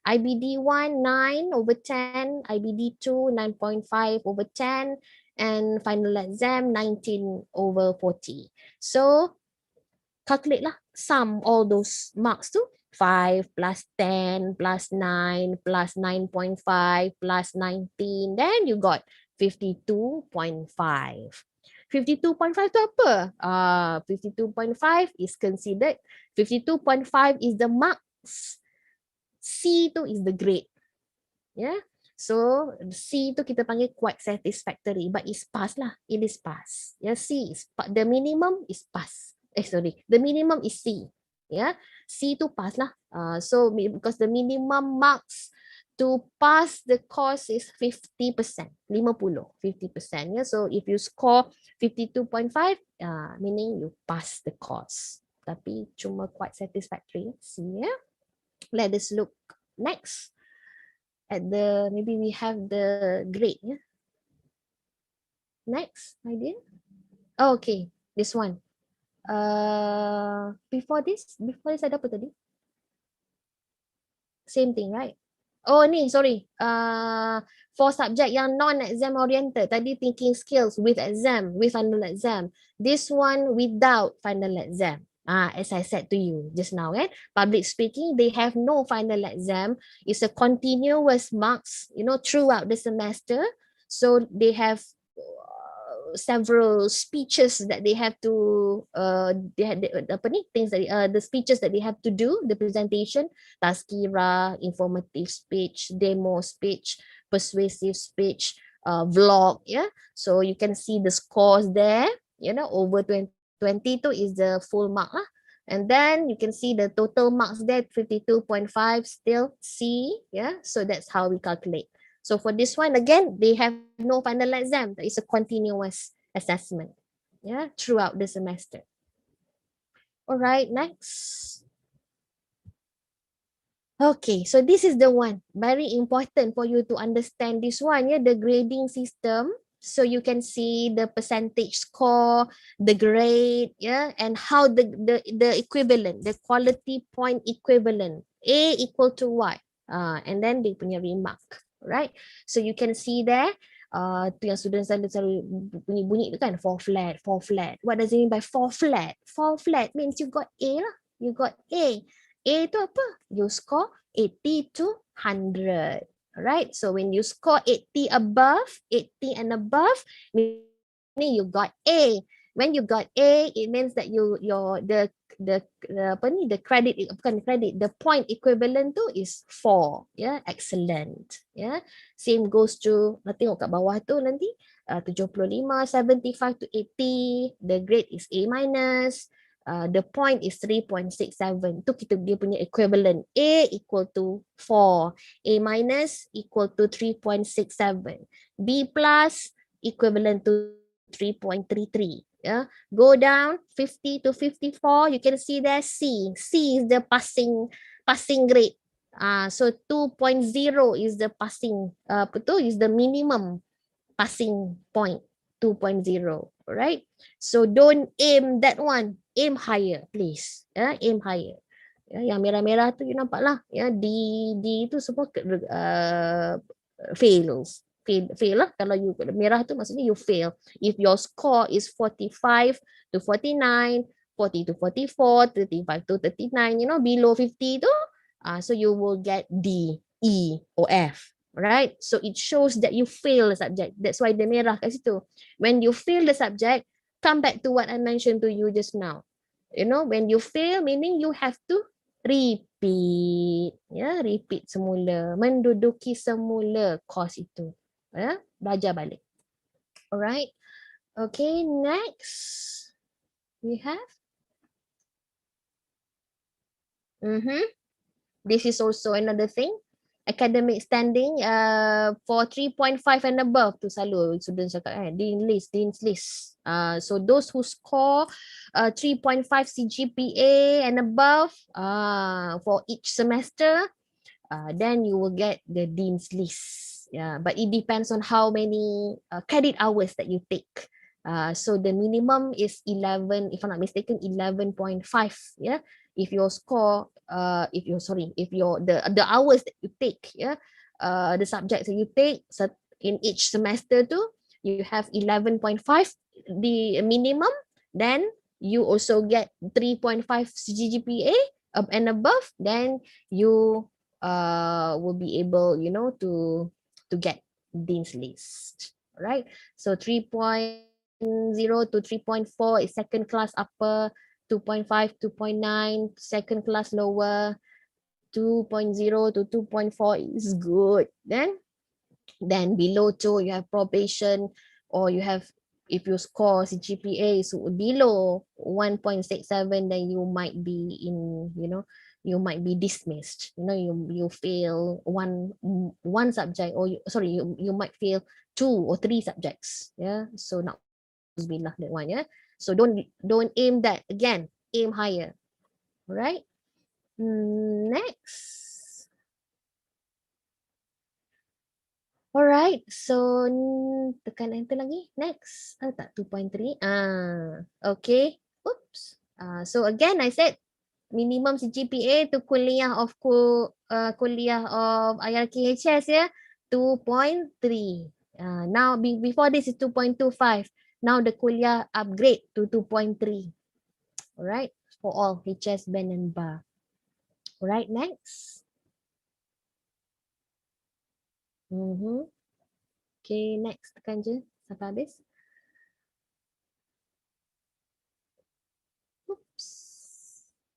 IBD 1, 9/10, IBD 2, 9.5/10, and final exam 19/40. So calculate lah, sum all those marks tu. 5 plus 10 plus 9 plus 9.5 plus 19, then you got 52.5. 52.5 tu apa? 52.5 is considered, 52.5 is the marks, C tu is the grade. Yeah, so C tu kita panggil quite satisfactory, but it's pass lah, it is pass. Yeah, C is the minimum is pass. The minimum is C. Yeah, C to pass lah. So because the minimum marks to pass the course is 50%, 50%. Yeah, so if you score 52.5, meaning you pass the course. Tapi cuma quite satisfactory. See, yeah. Let us look next at the, maybe we have the grade. Yeah. Next idea. Oh, okay, this one. Before this ada apa tadi? Same thing, right? Oh ni, sorry. For subject yang non-exam oriented, tadi thinking skills with exam, with final exam. This one without final exam. As I said to you just now, public speaking, they have no final exam. It's a continuous marks, throughout the semester. So they have several speeches that they have to things that the speeches that they have to do, the presentation, tazkira, informative speech, demo speech, persuasive speech, vlog. Yeah, so you can see the scores there, over 22 is the full mark lah. And then you can see the total marks there, 52.5, still C. Yeah, so that's how we calculate. So for this one, again, they have no final exam. It's a continuous assessment, yeah, throughout the semester. All right, next. Okay, so this is the one. Very important for you to understand this one, yeah, the grading system. So you can see the percentage score, the grade, yeah, and how the equivalent, the quality point equivalent. A equal to Y. And then they punya remark. Right, so you can see there, tu yang students selalu bunyi tu kan, 4 flat. What does it mean by 4 flat? 4 flat means you got A lah, you got A. A tu apa? You score 80 to 100. Right, so when you score 80 and above, meaning you got A. When you got A, it means that the credit, bukan credit, the point equivalent tu is 4. Yeah, excellent. Yeah, same goes to, tengok kat bawah tu nanti, 75, 75 to 80, the grade is A minus. The point is 3.67. Tu dia punya equivalent. A equal to 4, A minus equal to 3.67, B plus equivalent to 3.33. Yeah, go down 50 to 54. You can see there C. C is the passing grade. So 2.0 is the passing. Is the minimum passing point. 2.0. Right? So don't aim that one. Aim higher, please. Aim higher. Yang merah-merah tu you nampak lah. D itu semua fails. Fail lah. Kalau you merah tu maksudnya you fail. If your score is 45 to 49, 40 to 44, 35 to 39, below 50 tu, so you will get D, E or F. Right? So it shows that you fail the subject. That's why the merah kat situ. When you fail the subject, come back to what I mentioned to you just now. When you fail, meaning you have to repeat. Ya, repeat semula. Menduduki semula course itu. Belajar balik. Alright. Okay, next we have. This is also another thing. Academic standing for 3.5 and above tu selalu students cakap Dean's list. So those who score 3.5 CGPA and above for each semester, then you will get the Dean's list. Yeah, but it depends on how many credit hours that you take. So the minimum is 11, if I'm not mistaken, 11.5. Yeah, if your score, if the hours that you take, the subjects that you take in each semester too, you have 11.5, the minimum, then you also get 3.5 CGPA and above, then you will be able, to get Dean's list, right? So 3.0 to 3.4 is second class upper, 2.5, 2.9 second class lower, 2.0 to 2.4 is good. Then below 2 you have probation, or you have if your score CGPA is below 1.67, then you might be in, you might be dismissed. You fail one subject, or you might fail 2 or 3 subjects. Yeah, so not that one. Yeah, so don't aim that again. Aim higher. All right. Next. Alright, so tekan enter lagi. Next. Tak 2.3. Okay. Oops. So again, I said minimum CGPA to kuliah of IRKHS ya, 2.3. Now before this is 2.25. Now the kuliah upgrade to 2.3. Alright, for all HS, band and bar. Alright, next. Okay, next tekan je sampai habis. Oops.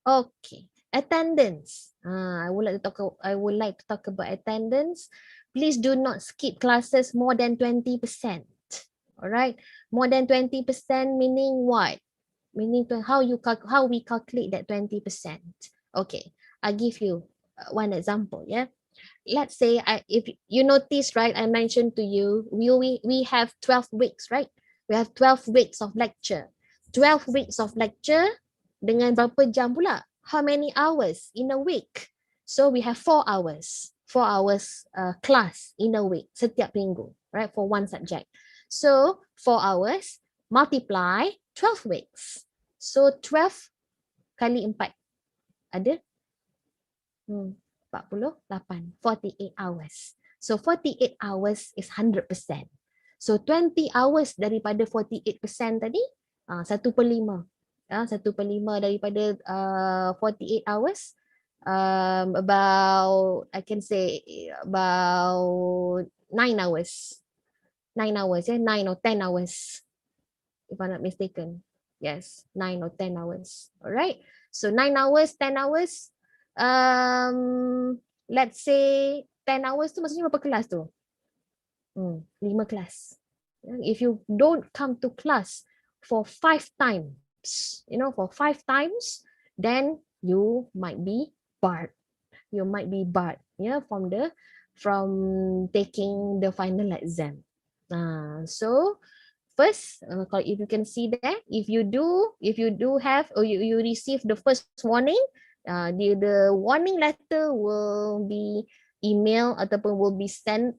Okay, attendance. I would like to talk about attendance. Please do not skip classes more than 20%. All right, more than 20% meaning what? Meaning how we calculate that 20%. Okay, I'll give you one example. Yeah, let's say if you notice, right, I mentioned to you we have 12 weeks, right? We have 12 weeks of lecture. 12 weeks of lecture dengan berapa jam pula? How many hours in a week? So we have 4 hours. 4 hours class in a week, setiap minggu, right? For one subject. So 4 hours multiply 12 weeks. So 12 kali 4 ada 48 hours. So 48 hours is 100%. So 20 hours daripada 48% tadi, 1/5. 1/5 daripada 48 hours, about, I can say about 9 hours. 9 hours, 9 or 10 hours, if I'm not mistaken. Yes, 9 or 10 hours. All right. So 9 hours, 10 hours. Let's say 10 hours tu maksudnya berapa kelas tu? 5 kelas. If you don't come to class for 5 times, for 5 times, then you might be barred. You might be barred, from taking the final exam. So first, if you can see that, if you do have, or you receive the first warning, the warning letter will be email ataupun will be sent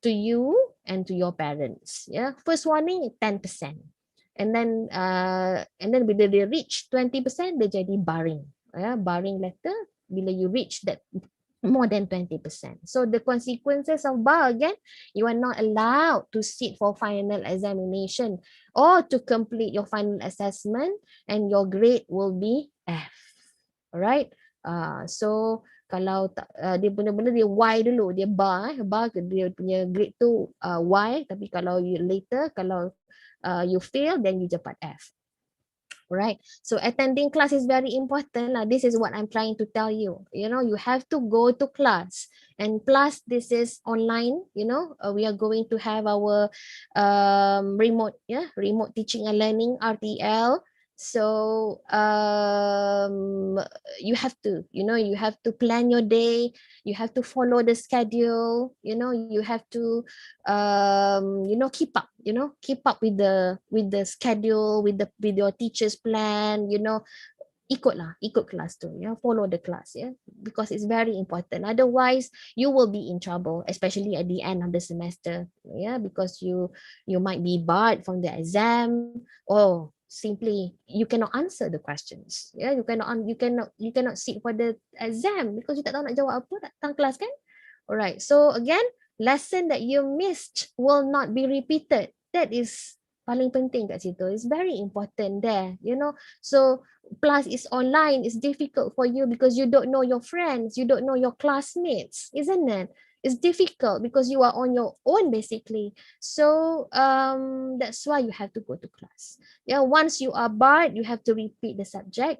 to you and to your parents. Yeah, first warning 10%, and then bila dia reach 20%, dia jadi barring. Barring letter bila you reach that more than 20%. So the consequences of bar, again, you are not allowed to sit for final examination or to complete your final assessment, and your grade will be F. Alright. So kalau dia benar-benar dia Y dulu, dia bar dia punya grade tu Y, tapi kalau you later, kalau you fail, then you dapat F. Right, so attending class is very important. This is what I'm trying to tell you. You have to go to class, and plus this is online. We are going to have our remote teaching and learning, RTL. So you have to plan your day. You have to follow the schedule. You have to keep up with the schedule, with your teacher's plan. Ikut kelas tu, follow the class, because it's very important. Otherwise you will be in trouble, especially at the end of the semester, because you might be barred from the exam, or simply you cannot answer the questions. You cannot sit for the exam because you tak tahu nak jawab apa datang kelas kan. Alright, so again, lesson that you missed will not be repeated. That is paling penting kat situ. It's very important there. So plus is online, it's difficult for you because you don't know your friends, you don't know your classmates, isn't it? It's difficult because you are on your own basically. So that's why you have to go to class. Once you are barred, you have to repeat the subject.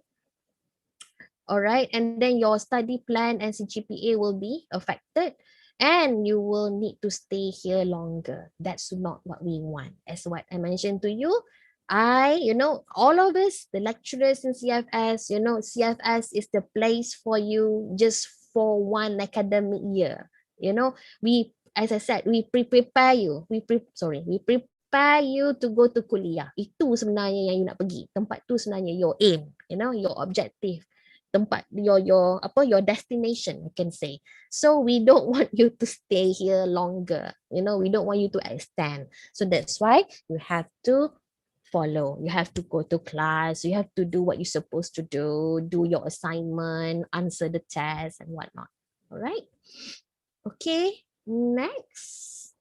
All right, and then your study plan and CGPA will be affected. and you will need to stay here longer. That's not what we want. As what I mentioned to you, all of us, the lecturers in CFS, CFS is the place for you just for one academic year. As I said, we prepare you. We prepare you to go to kuliah. Itu sebenarnya yang you nak pergi. Tempat tu sebenarnya your aim, your objective. Tempat your destination, I can say. So we don't want you to stay here longer. We don't want you to extend. So that's why you have to follow. You have to go to class. You have to do what you're supposed to do your assignment, answer the test and whatnot. All right. Okay. Next.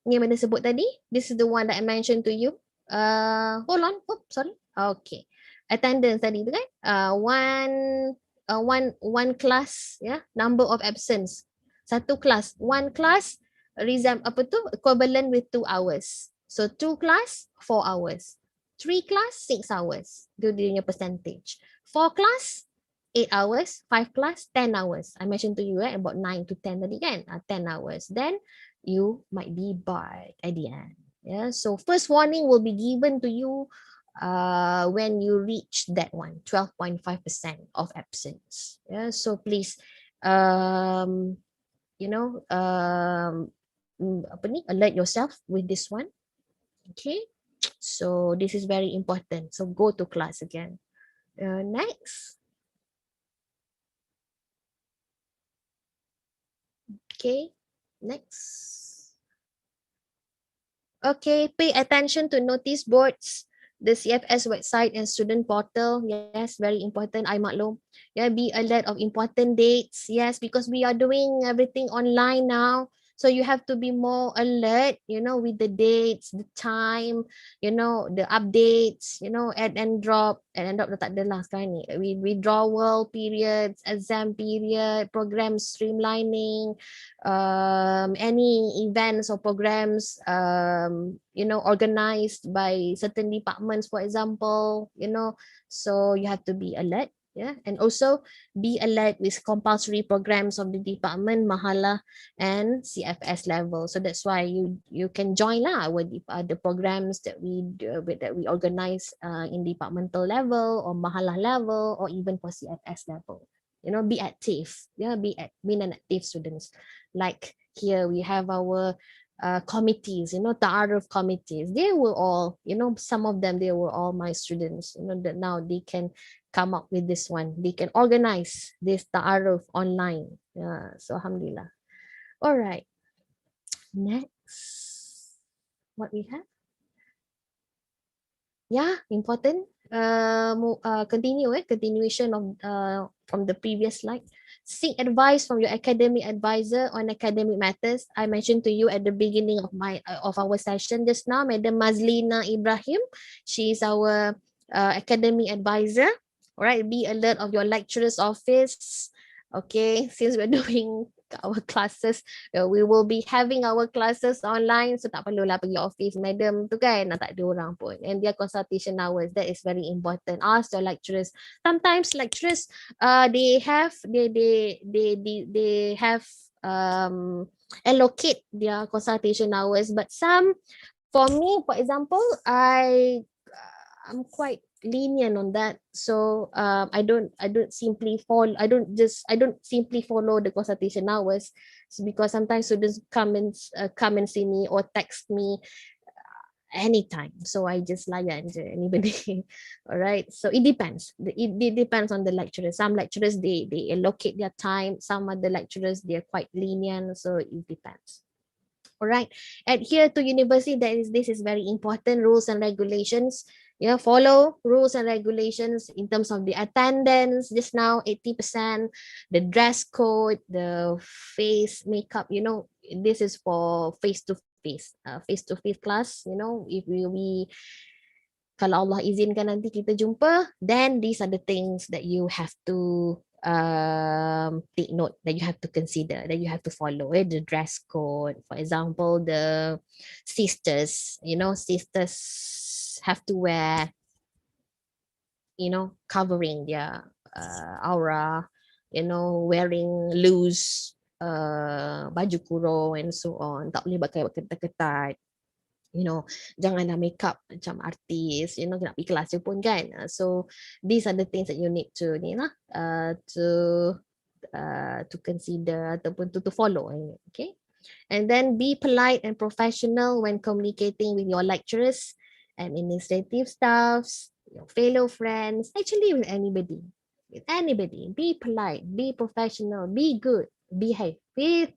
Ni mana sebut tadi? This is the one that I mentioned to you. Hold on. Sorry. Okay. Attendance tadi tu kan? One class, number of absence. Satu class. One class equivalent with 2 hours. So 2 class 4 hours. 3 class 6 hours. Itu dia punya percentage. 4 class 8 hours, 5 class 10 hours. I mentioned to you about 9 to 10 tadi kan? 10 hours. Then you might be barred at the end. So first warning will be given to you when you reach that one, 12.5% of absence. So please alert yourself with this one. Okay, so this is very important. So go to class again. Next. Okay, next. Okay, pay attention to notice boards, the CFS website and student portal. Yes, very important. I maklum. Be alert of important dates. Yes, because we are doing everything online now. So you have to be more alert, with the dates, the time, the updates, add and drop. Add and drop dah tak ada lah sekarang ni. Withdrawal periods, exam period, program streamlining, any events or programs, organized by certain departments, for example, so you have to be alert. And also be alert with compulsory programs of the department, Mahala and CFS level. So that's why you can join with the programs that we organize in departmental level or Mahala level or even for CFS level. Be active. Be an active students. Like here we have our committees, ta'aruf committees. They were all, some of them, they were all my students, that now they can come up with this one. They can organize this ta'aruf online. So alhamdulillah. All right. Next. What we have? Yeah, important. Continuation of from the previous slide. Seek advice from your academic advisor on academic matters. I mentioned to you at the beginning of our session just now, Madam Mazlina Ibrahim. She is our academic advisor. All right, be alert of your lecturer's office. Okay, since we're doing our classes, we will be having our classes online, so tak perlulah pergi office madam tu kan, tak ada orang pun. And their consultation hours, that is very important. Ask your lecturers. Sometimes lecturers they have allocate their consultation hours, but some, for me, for example, I'm quite lenient on that. So I don't simply follow the consultation hours. So because sometimes students come and see me or text me anytime, so I just layan je anybody. All right, so it depends. It depends on the lecturers. Some lecturers they allocate their time, some other lecturers they're quite lenient, so it depends. All right, adhere to university, this is very important. Rules and regulations. Follow rules and regulations in terms of the attendance. Just now 80%, the dress code, the face makeup, this is for face-to-face class. If we kalau Allah izinkan nanti kita jumpa, then these are the things that you have to take note, that you have to consider, that you have to follow the dress code. For example, the sisters, sisters have to wear, covering their aura, wearing loose baju kurung and so on. Tak boleh pakai ketat-ketat. Janganlah makeup macam artis, nak pergi kelas je pun kan. So these are the things that you need to to consider ataupun to follow. Okay. And then be polite and professional when communicating with your lecturers, administrative staffs, your fellow friends, actually with anybody. With anybody. Be polite, be professional, be good, behave with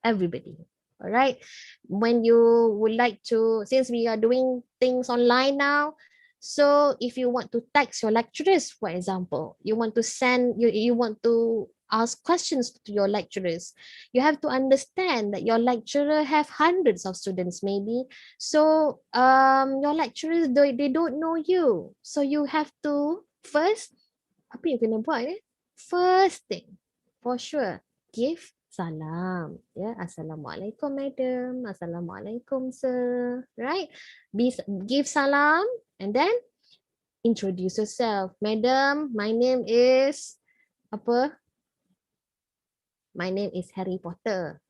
everybody. All right. When you would like to, since we are doing things online now, so if you want to text your lecturers, for example, you want to send, you want to ask questions to your lecturers, you have to understand that your lecturer have hundreds of students maybe. So your lecturers, they don't know you. So you have to first, apa you kena buat first thing, for sure, give salam. Assalamualaikum madam, assalamualaikum sir, right? Give salam and then introduce yourself. Madam, my name is apa? My name is Harry Potter.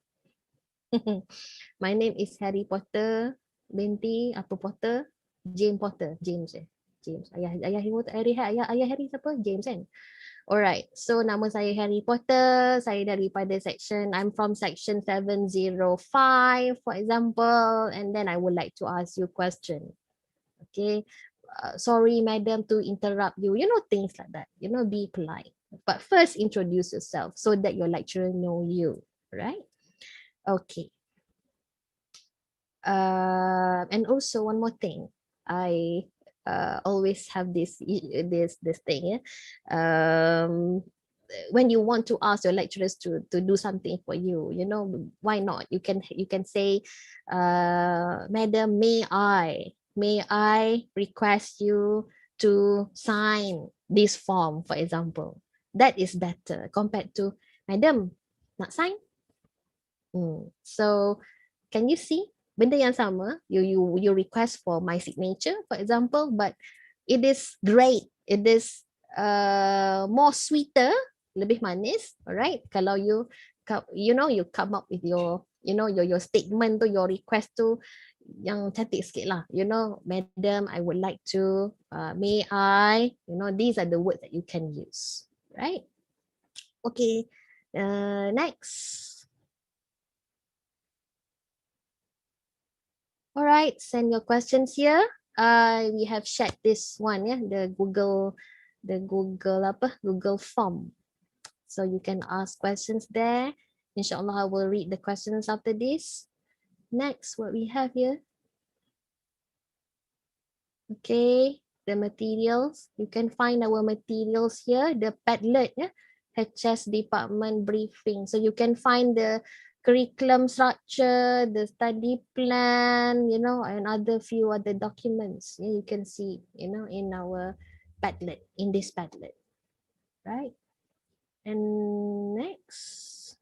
My name is Harry Potter binti apa Potter? James Potter. James. Ayah Harry Potter. Ayah Harry siapa? James kan? Alright. So nama saya Harry Potter. Saya daripada section, I'm from section 705 for example, and then I would like to ask you a question. Okay. Sorry madam to interrupt you. Things like that. Be polite. But first introduce yourself so that your lecturer know you, right? Okay. And also one more thing, I always have this thing. When you want to ask your lecturers to do something for you, why not? You can say, Madam, may I request you to sign this form, for example. That is better compared to, Madam, nak sign? So can you see benda yang sama, you request for my signature for example, but it is great, it is more sweeter, lebih manis, alright, kalau you come up with your your statement tu, your request tu yang cantik sikit lah, madam, I would like to may I, these are the words that you can use, right? Okay, next. All right, send your questions here. We have shared this one, the Google form. So you can ask questions there. Inshallah, I will read the questions after this. Next, what we have here. Okay, the materials. You can find our materials here, the Padlet, HS department briefing. So you can find the curriculum structure, the study plan, and other few other documents you can see, in our Padlet, in this Padlet, right? And next.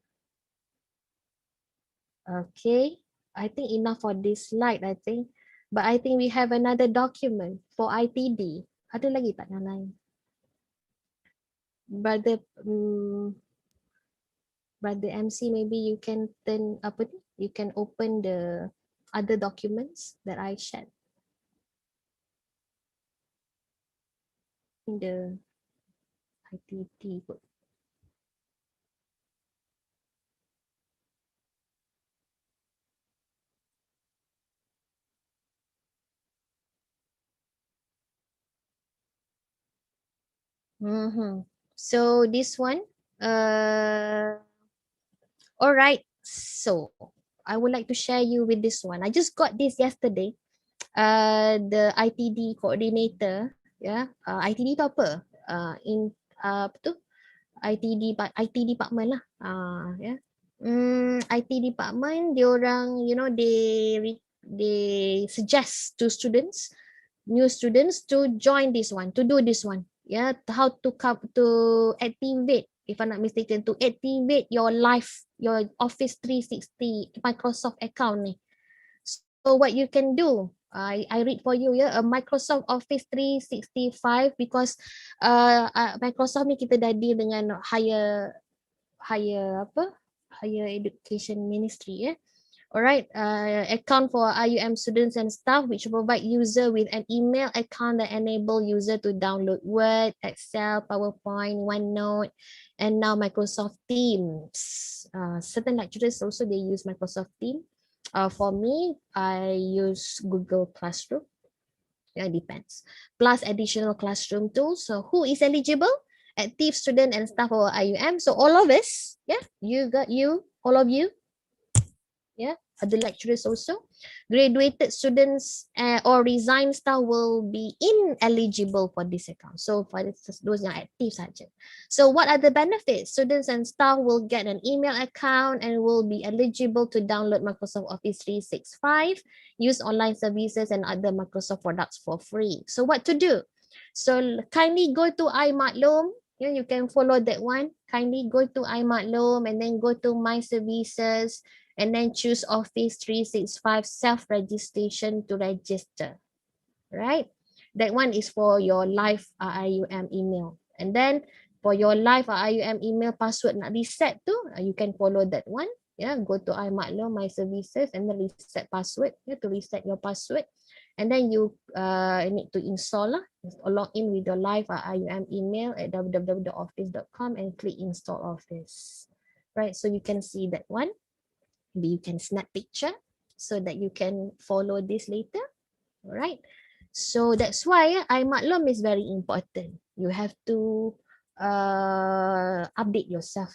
Okay, I think enough for this slide, I think. But I think we have another document for ITD. Ada lagi tak yang lain? Brother MC, maybe you can you can open the other documents that I shared in the ITT book. So this one, all right, so I would like to share you with this one. I just got this yesterday. The ITD coordinator, ITD tu apa? Apa tu? IT department lah. IT department, diorang, they suggest to students, new students, to join this one, to do this one. How to activate, if I'm not mistaken, to activate your Office 360 Microsoft account ni. So what you can do, I read for you, a Microsoft Office 365, because Microsoft ni kita dah deal dengan higher higher education ministry. Alright, account for IUM students and staff, which provide user with an email account that enable user to download Word, Excel, PowerPoint, OneNote, and now Microsoft Teams. Certain lecturers also they use Microsoft Teams. For me, I use Google Classroom. It depends. Plus additional classroom tools. So who is eligible? Active student and staff of IUM. So all of us, yeah, all of you, yeah, other lecturers also. Graduated students or resigned staff will be ineligible for this account. So for those yang active saja. So what are the benefits? Students and staff will get an email account and will be eligible to download Microsoft Office 365, use online services and other Microsoft products for free. So what to do? So kindly go to iMaklum. Yeah, you can follow that one. Kindly go to iMaklum and then go to My Services and then choose Office 365 self-registration to register, right? That one is for your live IUM email. And then for your live IUM email password nak reset tu, you can follow that one. Yeah, go to iMaklum, My Services, and then reset password. Yeah, to reset your password. And then you need to install, log in with your live IUM email at www.office.com and click install Office. Right, so you can see that one. You can snap picture so that you can follow this later. All right. So that's why iMaklum is very important. You have to update yourself.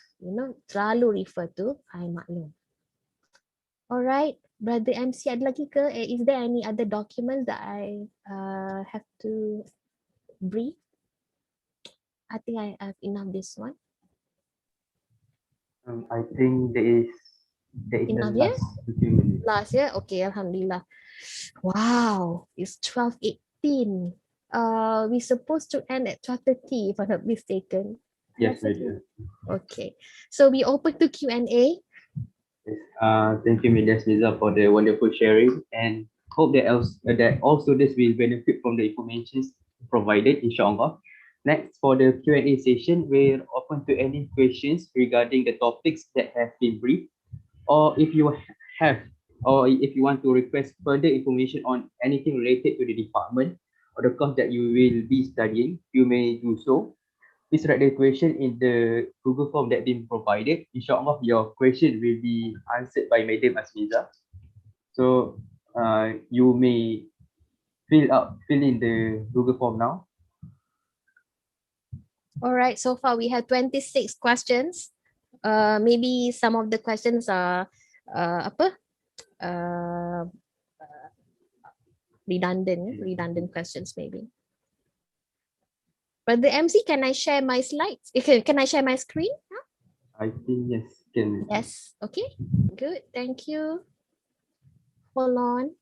Selalu refer to iMaklum. All right. Brother MC ada lagi ke? Is there any other documents that I have to brief? I think I have enough this one. I think there is Enough, the last 15 minutes. Last, yeah? Okay, Alhamdulillah. Wow, it's 12:18. We supposed to end at 12:30 if I'm not mistaken. Yes, That's we do. Okay, so we open to Q&A. Yes. Thank you, Midas Liza, for the wonderful sharing, and hope that all students will benefit from the information provided, inshallah. Next, for the Q&A session, we're open to any questions regarding the topics that have been briefed, or if you want to request further information on anything related to the department or the course that you will be studying, you may do so. Please write the question in the Google form that been provided. Inshallah, your question will be answered by Madam Asmiza. So you may fill in the Google form now. All right, so far we have 26 questions. Maybe some of the questions are redundant questions maybe. But the MC, can I share my slides? Can I share my screen? I think yes, can. Yes. Okay. Good. Thank you. Hold on.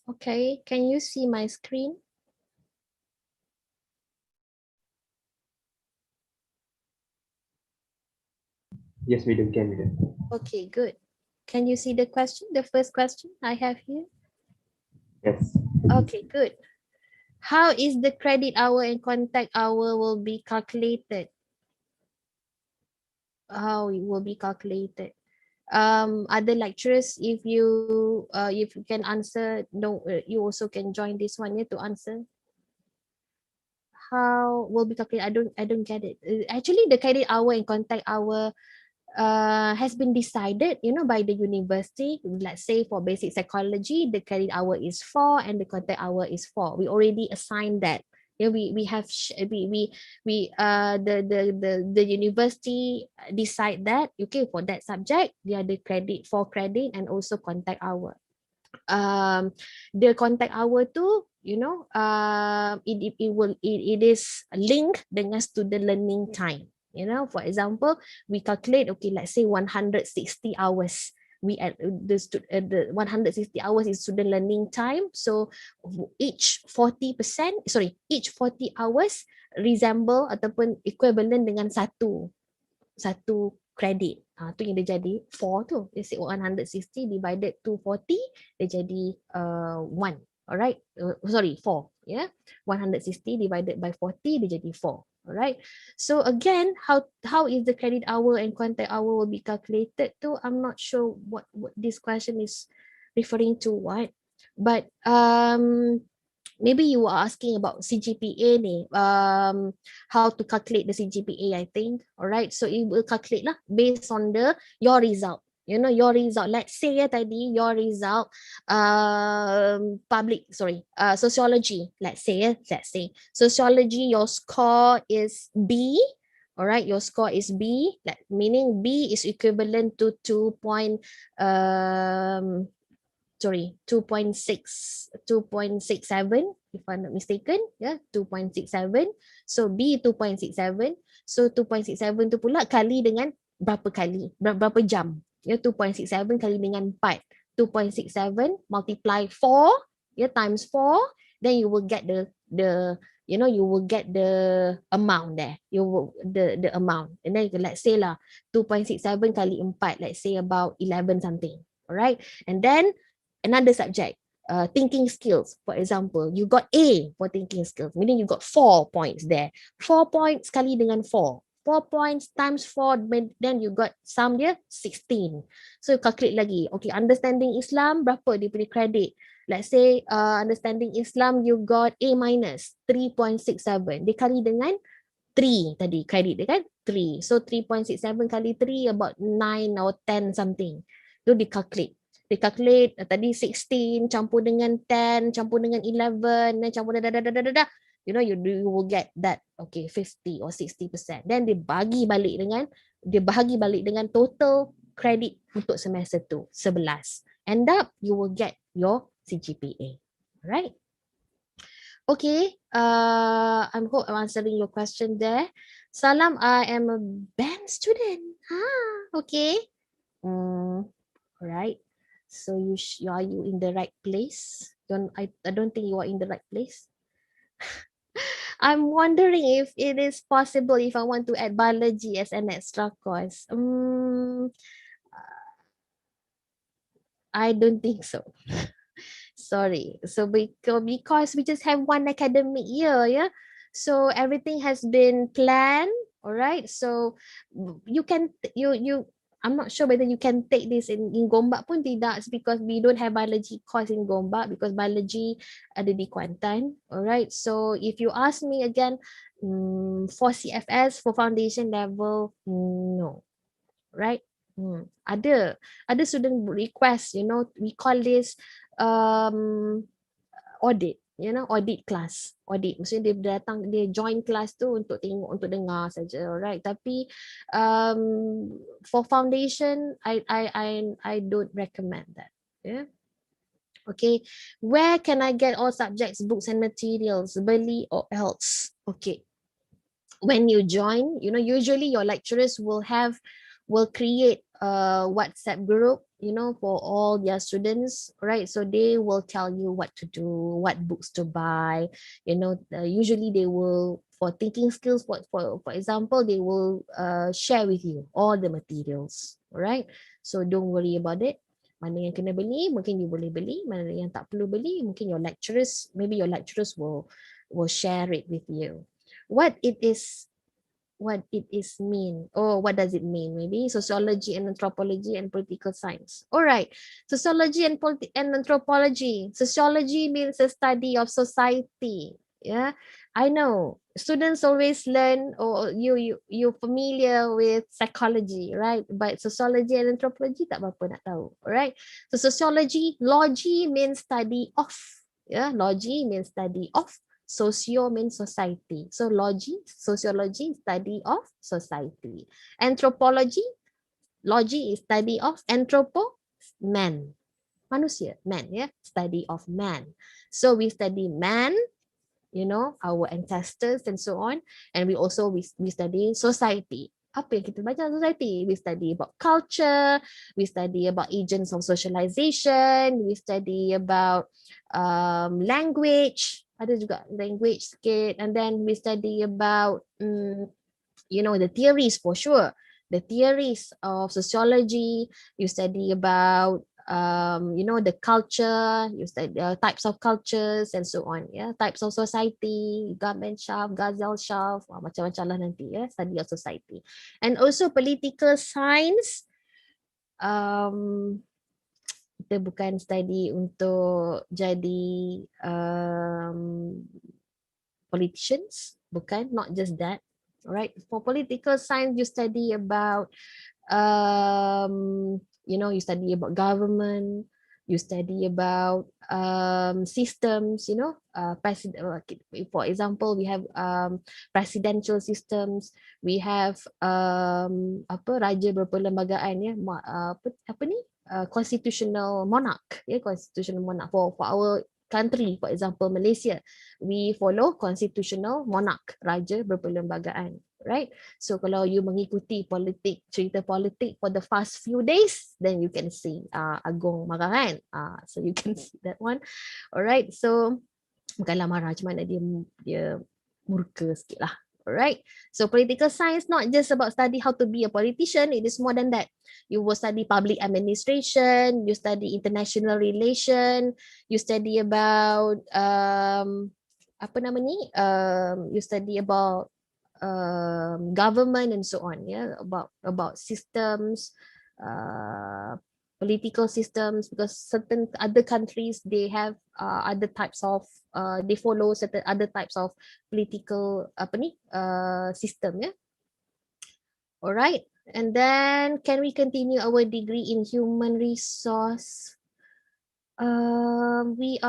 Okay. Can you see my screen? Yes, we do. Can we do? Okay. Good. Can you see the question? The first question I have here. Yes. Okay. Good. How is the credit hour and contact hour will be calculated? How it will be calculated? Other lecturers, if you can answer, no, you also can join this one here to answer. How will be calculated? I don't get it. Actually, the credit hour and contact hour has been decided, by the university. Let's say for basic psychology, the credit hour is 4 and the contact hour is 4. We already assigned that. Yeah, we have the university decide that, okay, for that subject they are the credit, 4 credit and also contact hour. The contact hour tu, it is linked dengan student learning time. For example, we calculate, okay, let's say 160 hours. we at the 160 hours is student learning time. So each 40%, each 40 hours resemble ataupun equivalent dengan satu kredit. Tu yang dia jadi 4 tu. Dia 160 divided to 40, dia jadi 1. Alright, 4. Yeah, 160 divided by 40, dia jadi 4. Alright. So again, how is the credit hour and contact hour will be calculated too? I'm not sure what this question is referring to what, but maybe you are asking about CGPA ni, how to calculate the CGPA, I think. Alright, so it will calculate lah based on your result. You know, your result. Let's say tadi your result, sociology. Let's say sociology, your score is B. Alright, your score is B, meaning B is equivalent to 2.67, if I'm not mistaken. Yeah, 2.67. So B 2.67. So 2.67 tu pula kali dengan berapa jam. Ya, 2.67 kali dengan 4. 2.67 multiply 4, ya, times 4, then you will get the you will get the amount there. The amount. And then let's say lah 2.67 kali 4, let's say about 11 something. Alright? And then another subject, thinking skills, for example, you got A for thinking skills, meaning you got 4 points there. 4 points kali dengan 4. 4 points times 4, then you got sum dia 16. So you calculate lagi. Okay, understanding Islam, berapa dia punya credit? Let's say understanding Islam, you got A minus 3.67. Dikali dengan 3 tadi, credit dia kan? 3. So 3.67 kali 3, about 9 or 10 something. Tu dikalculate. Tadi 16 campur dengan 10 campur dengan 11 dan campur you know, you will get that, okay, 50 or 60%. Then dia bahagi balik dengan total credit untuk semester tu 11. End up you will get your CGPA. Right? Okay, I hope I'm answering your question there. Salam, I am a BAM student. Okay. Right. So are you in the right place? I don't think you are in the right place. I'm wondering if it is possible if I want to add biology as an extra course. I don't think so. Sorry. So because we just have one academic year, yeah. So everything has been planned. All right. So you can I'm not sure whether you can take this in Gombak pun tidak, because we don't have biology course in Gombak because biology ada di Kuantan. Alright, so if you ask me again, for CFS, for foundation level, no. Right? Ada student request, you know, we call this audit. You know, audit class. Audit. Maksudnya dia join class tu untuk tengok, untuk dengar saja. Alright. Tapi for foundation, I don't recommend that. Yeah. Okay. Where can I get all subjects, books and materials? Beli or else? Okay. When you join, you know, usually your lecturers will create a WhatsApp group, you know, for all their students, right? So they will tell you what to do, what books to buy, you know. Usually they will, for thinking skills, for example, they will share with you all the materials, right? So don't worry about it. Mana yang kena beli, mungkin you boleh beli. Mana yang tak perlu beli, mungkin maybe your lecturers will share it with you. What it is mean, or what does it mean? Maybe sociology and anthropology and political science. All right, sociology and anthropology. Sociology means the study of society. Yeah, I know students always learn, or you familiar with psychology, right? But sociology and anthropology tak berapa nak tahu. All right, so sociology, logy means study of. Yeah, logy means study of. Socio means society. So sociology, study of society. Anthropology, logy is study of. Anthropo, man. Manusia, man, yeah, study of man. So we study man, you know, our ancestors and so on. And we study society. apa yang kita belajar society. We study about culture, we study about agents of socialization, we study about language, ada juga language sikit, and then we study about the theories for sure, the theories of sociology. You study about the culture, you study types of cultures and so on, types of society, Gaben Shaf, Ghazal Shaf, macam-macam lah nanti, study of society. And also political science, kita bukan study untuk jadi politicians, bukan, not just that. Right, for political science you study about you study about government, you study about systems, for example we have presidential systems, we have raja berperlembagaan, constitutional monarch, constitutional monarch for our country, for example Malaysia, we follow constitutional monarch, raja berperlembagaan, right? So kalau you mengikuti cerita politik for the past few days, then you can see Agong marah kan, so you can see that one. Alright, so bukanlah marah, macam mana dia murka sikit lah. Alright, so political science not just about study how to be a politician, it is more than that. You will study public administration, you study international relation, you study about you study about government and so on, about systems, political systems, because certain other countries they have other types of they follow certain other types of political system. Alright, and then can we continue our degree in human resource? We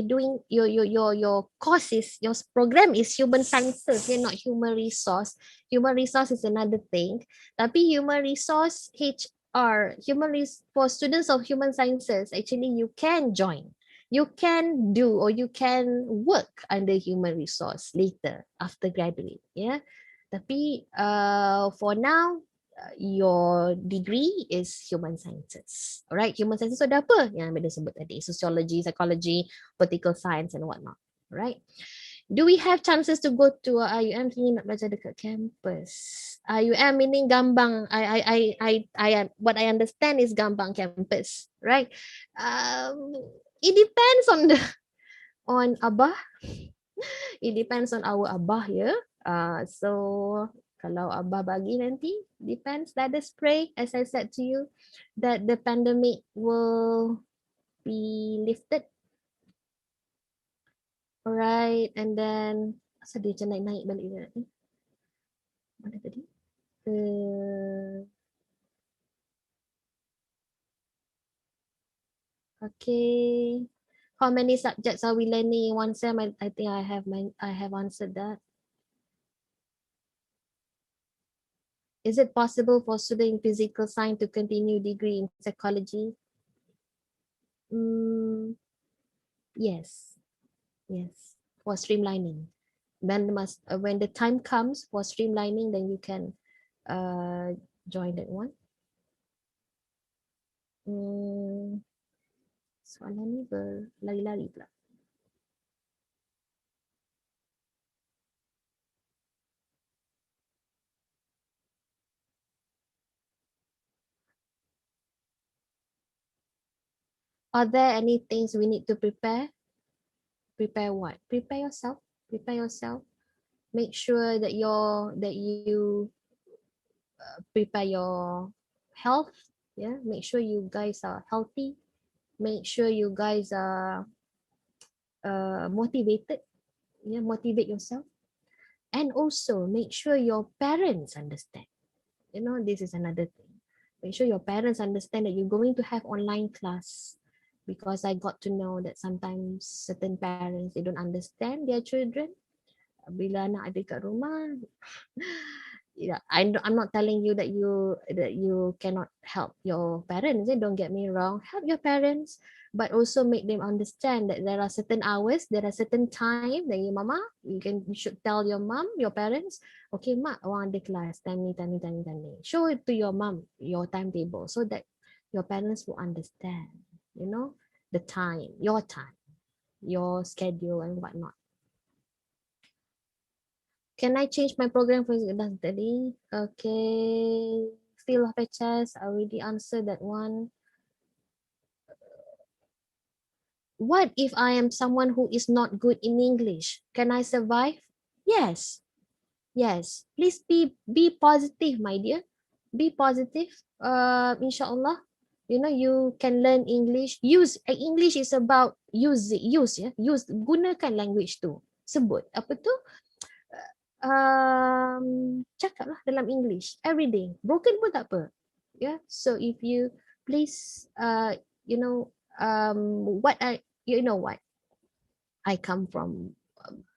doing your courses, your program is human sciences, not human resource. Human resource is another thing, tapi human resource HR, for students of human sciences, actually you can join, you can do, or you can work under human resource later after graduate, tapi for now your degree is human sciences. Alright, human sciences ada apa yang Amanda sebut tadi, sociology, psychology, political science and whatnot. Alright, do we have chances to go to IUM sini nak belajar dekat campus? IUM meaning Gambang. What I understand is Gambang campus, right? It depends on Abah. It depends on our Abah, so kalau Abah bagi nanti, depends. Let us pray, as I said to you, that the pandemic will be lifted. Alright, and then asal dia macam naik-naik balik ni? Mana tadi? Okay. How many subjects are we learning in one sem? I think I have answered that. Is it possible for student in physical science to continue degree in psychology? Yes, for streamlining. Then when the time comes for streamlining, then you can join that one. Soalan ni berlari-lari pula. Are there any things we need to prepare? Prepare what? Prepare yourself. Prepare yourself. Make sure that you prepare your health. Make sure you guys are healthy. Make sure you guys are motivated. Motivate yourself. And also make sure your parents understand. This is another thing. Make sure your parents understand that you're going to have online class. Because I got to know that sometimes certain parents, they don't understand their children. Bila anak ada kat rumah, yeah, I'm not telling you that you cannot help your parents. Don't get me wrong. Help your parents, but also make them understand that there are certain hours, there are certain time that mama, you should tell your mom, your parents, okay, mak, orang ada class time ni, time ni, time ni, time ni. Show it to your mom, your timetable, so that your parents will understand, you know, the time, your schedule and whatnot. Can I change my program for tadi? Okay. Field of HS, I already answered that one. What if I am someone who is not good in English? Can I survive? Yes. Yes. Please be positive, my dear. Be positive. Inshallah. You know, you can learn English. English is about use ya. Gunakan language tu. Sebut apa tu? Cakap lah dalam English every day. Broken pun tak apa. Yeah. So if you please, you know, you know what, I come from.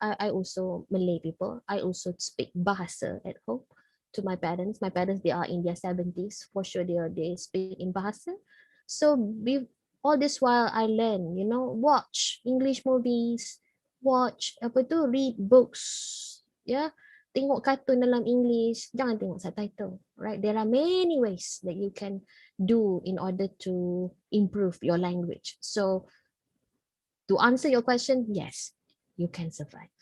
I also Malay people. I also speak bahasa at home to my parents. My parents, they are in their 70s for sure. They speak in bahasa. So all this while I learn. You know, watch English movies, watch apa tu, read books. Yeah, tengok kartun dalam English. Jangan tengok subtitle. Right? There are many ways that you can do in order to improve your language. So to answer your question, yes, you can survive.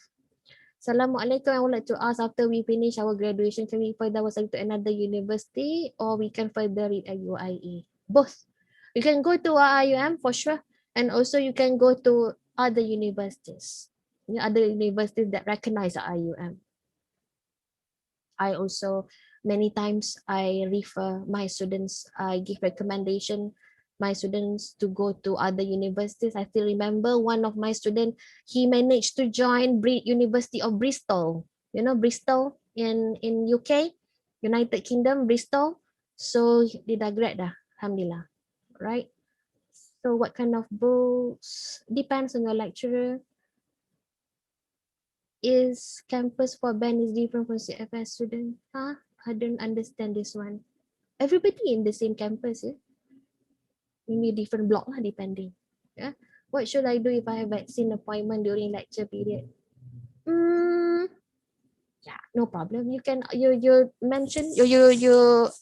Assalamualaikum. I would like to ask, after we finish our graduation, can we further study to another university or we can further it at UIE? Both. You can go to IUM for sure, and also you can go to other universities. Other universities that recognize IUM. I also, many times I refer my students, I give recommendation my students to go to other universities. I still remember one of my students, he managed to join University of Bristol. You know Bristol in UK, United Kingdom, Bristol. So dia dah grad dah, alhamdulillah. Right? So what kind of books? Depends on your lecturer. Is campus for band is different from CFS student? Huh? I don't understand this one. Everybody in the same campus, yeah? Maybe different block lah, depending. Yeah. What should I do if I have vaccine appointment during lecture period? Yeah, no problem. You can you mention you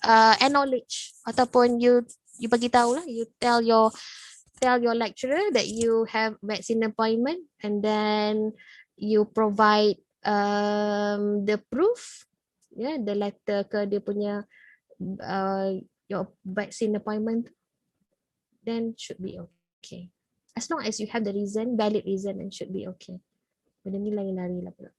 acknowledge ataupun you bagi tahu lah. You tell your lecturer that you have vaccine appointment, and then you provide the proof, yeah, the letter ke dia punya your vaccine appointment, then should be okay. As long as you have the reason, valid reason, then should be okay. Benda ni lain lari lah pula.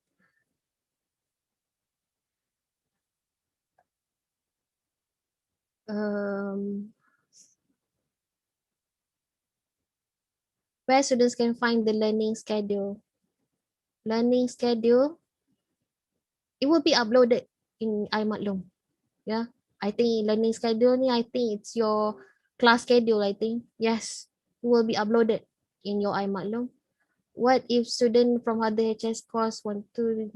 Where students can find the learning schedule. Learning schedule, it will be uploaded in iMaklum. Yeah, I think learning schedule ni, I think it's your class schedule, I think. Yes, it will be uploaded in your iMaklum. What if student from other HS course want to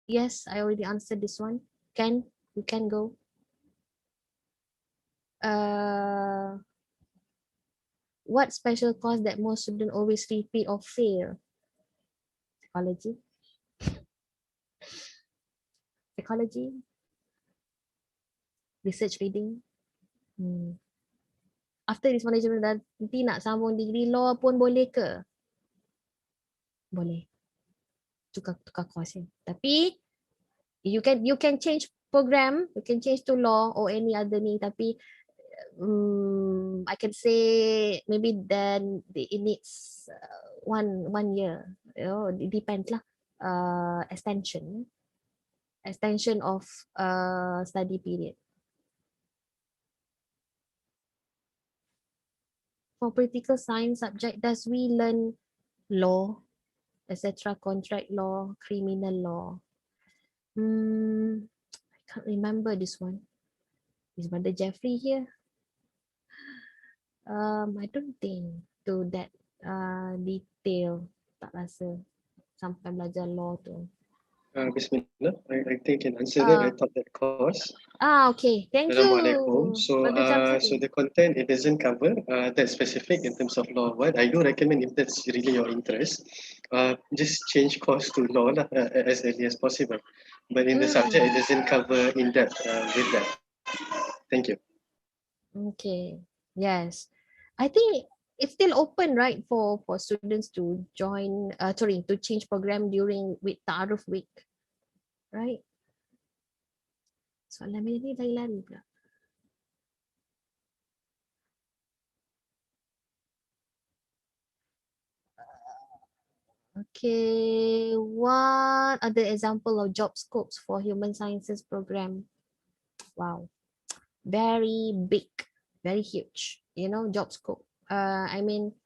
yes, I already answered this one. You can go. What special course that most students always repeat or fail? Psychology, research reading. After this management, nanti nak sambung degree law pun boleh ke? Boleh. Tukar course ya. Tapi you can change program, you can change to law or any other ni, tapi I can say maybe then it needs 1 year. You know, it depends lah. Extension of study period. For political science subject, does we learn law, etc., contract law, criminal law? I can't remember this one. Is Brother Jeffrey here? I don't think to that detail, tak rasa sampai belajar law tu. Bismillah. I think I can answer that. I Uh, taught that course. okay. Thank Assalamualaikum. you, So, Brother so Jamsi. the content it doesn't cover that specific in terms of law. What I do recommend, if that's really your interest, just change course to law lah, as early as possible. But in the subject, it Mm, doesn't cover in depth with that. Thank you. okay. Yes. I think it's still open, right, for students to join, sorry, to change program during week Ta'aruf week, right? Soalan ni lari-lari pula. Okay, what are the example of job scopes for human sciences program? Wow, very big, very huge. You know, job scope. I mean,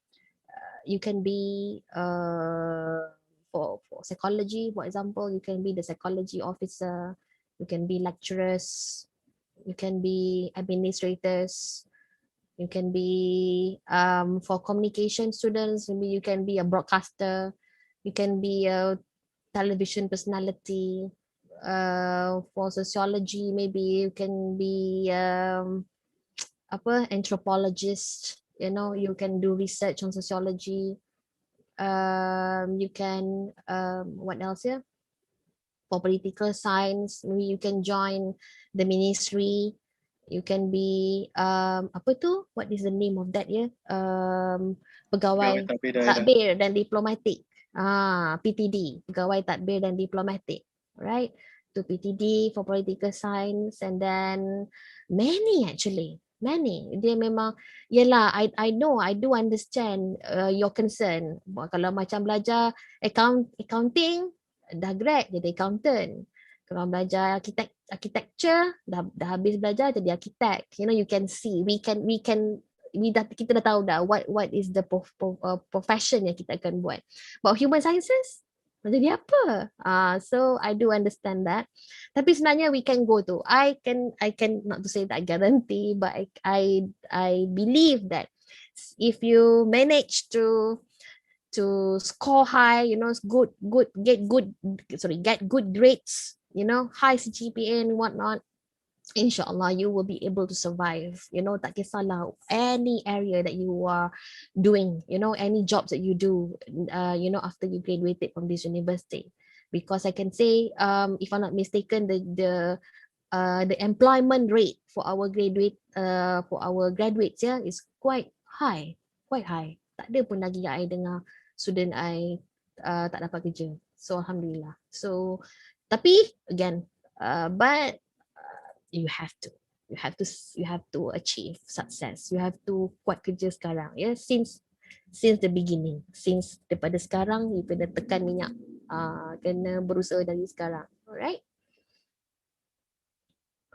you can be for psychology, for example, you can be the psychology officer. You can be lecturers. You can be administrators. You can be for communication students. Maybe you can be a broadcaster. You can be a television personality. For sociology, maybe you can be apa anthropologist. You know, you can do research on sociology. You can what else? Yeah, for political science, maybe you can join the ministry. You can be apa tu? What is the name of that? Yeah, Pegawai pegawai Tadbir Daerah. takbir dan diplomatik. PTD, pegawai tadbir dan diplomatik. Right? To PTD for political science, and then many actually. Many. Dia memang, yelah, I know, I do understand your concern. Kalau macam belajar accounting, dah grad jadi accountant. Kalau belajar architecture, dah habis belajar jadi architect. You know, you can see, kita dah tahu dah what is the profession yang kita akan buat. But human sciences, nak jadi apa? So I do understand that. Tapi sebenarnya we can go to. I can not to say that I guarantee, but I believe that if you manage to score high, you know, get good grades, you know, high CGPA and whatnot, inshallah you will be able to survive. You know, tak kisahlah any area that you are doing, you know, any jobs that you do, you know, after you graduated from this university. Because I can say, if I'm not mistaken, the employment rate for our graduates, yeah, is quite high. Tak ada pun lagi yang I dengar student I tak dapat kerja. So alhamdulillah. So tapi again, but you have to achieve success. You have to kuat kerja sekarang, ya, since the beginning, since daripada sekarang you kena tekan minyak, kena berusaha dari sekarang. Alright.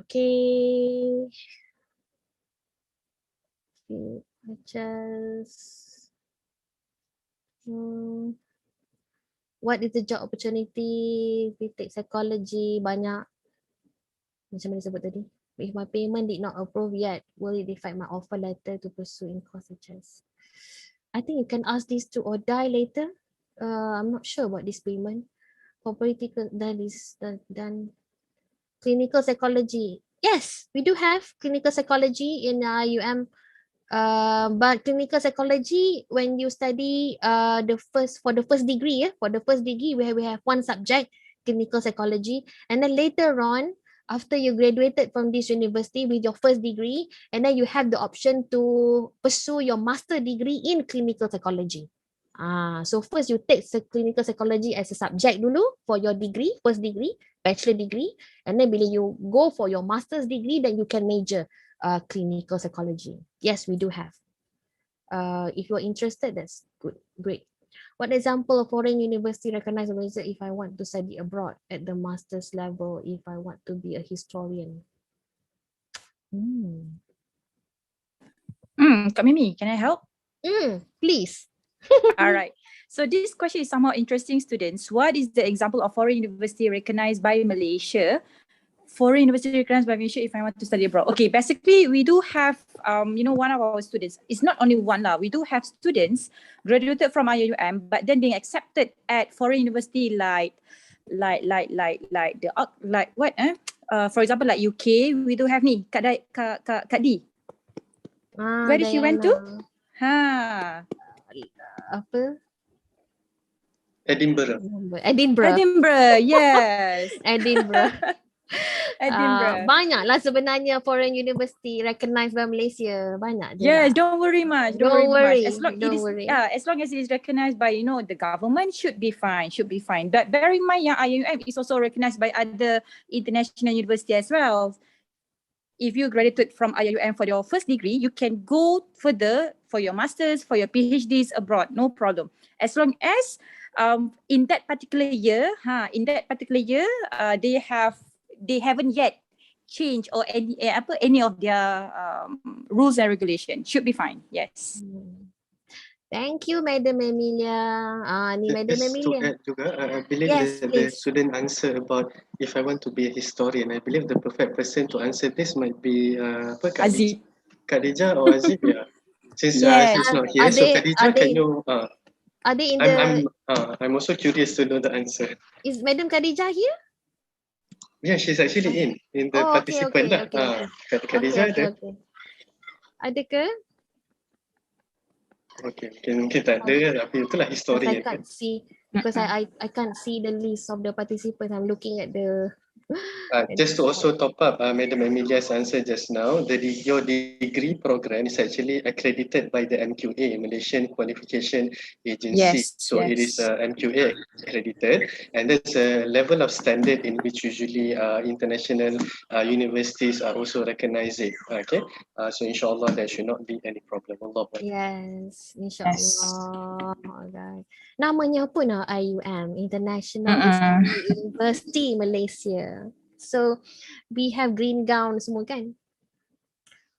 Okay. Just what is the job opportunity? We take psychology, banyak. Macam mana sebut tadi? If my payment did not approve yet, will it affect my offer letter to pursue in course suggest? I think you can ask this to Odai later. I'm not sure about this payment. For political, then clinical psychology. Yes, we do have clinical psychology in UM. But clinical psychology, when you study for the first degree, where we have one subject, clinical psychology, and then later on, after you graduated from this university with your first degree, and then you have the option to pursue your master degree in clinical psychology. So first you take clinical psychology as a subject dulu for your degree, first degree, bachelor degree, and then bila you go for your master's degree, then you can major clinical psychology. Yes, we do have. If you're interested, that's good, great. What example of foreign university recognized Malaysia if I want to study abroad at the master's level, if I want to be a historian? Kak Mimi, can I help? Please. All right. So this question is somehow interesting, students. What is the example of foreign university recognized by Malaysia? Foreign university recognized by Malaysia if I want to study abroad. Okay, basically we do have, one of our students, it's not only one lah, we do have students graduated from IUM, but then being accepted at foreign university like the like what for example like UK, we do have ni Kak D. Where did she went to? Apa? Edinburgh. Edinburgh, yes. Edinburgh. Edinburgh. Banyaklah sebenarnya foreign university recognized by Malaysia. Banyak je Yes, lah. don't worry much. Don't worry. As long Don't it is, worry. as long as it is recognized by the government, should be fine. But bear in mind, IUM is also recognized by other international university as well. If you graduated from IUM for your first degree, you can go further for your masters, for your PhDs abroad, no problem. As long as in that particular year, they haven't yet changed or any of their rules and regulations. Should be fine. Yes. Thank you, Madam Emilia. Ni Madam Just to Emilia. add juga, I believe Yes, the please. student answer about if I want to be a historian, I believe the perfect person to answer this might be Aziz. Khadijah or Aziz. Yeah. Since Yes. she's not here, so Khadijah, can you? Are they in the? I'm also curious to know the answer. Is Madam Khadijah here? Yeah, she's actually in the participant lah. Khadijah ada. Ada ke? Okay, mungkin tak ada, tapi itulah historian. I can't see because I can't see the list of the participants. I'm looking at the. Just to also top up Madam Emilia's answer just now, your degree program is actually accredited by the MQA, Malaysian Qualification Agency. It is MQA accredited, and there's a level of standard in which usually international universities are also recognize it. Okay, so inshallah there should not be any problem. Allah. Yes, inshallah. Alright. Namanya pun IUM, International University Malaysia. So we have green gown semua kan?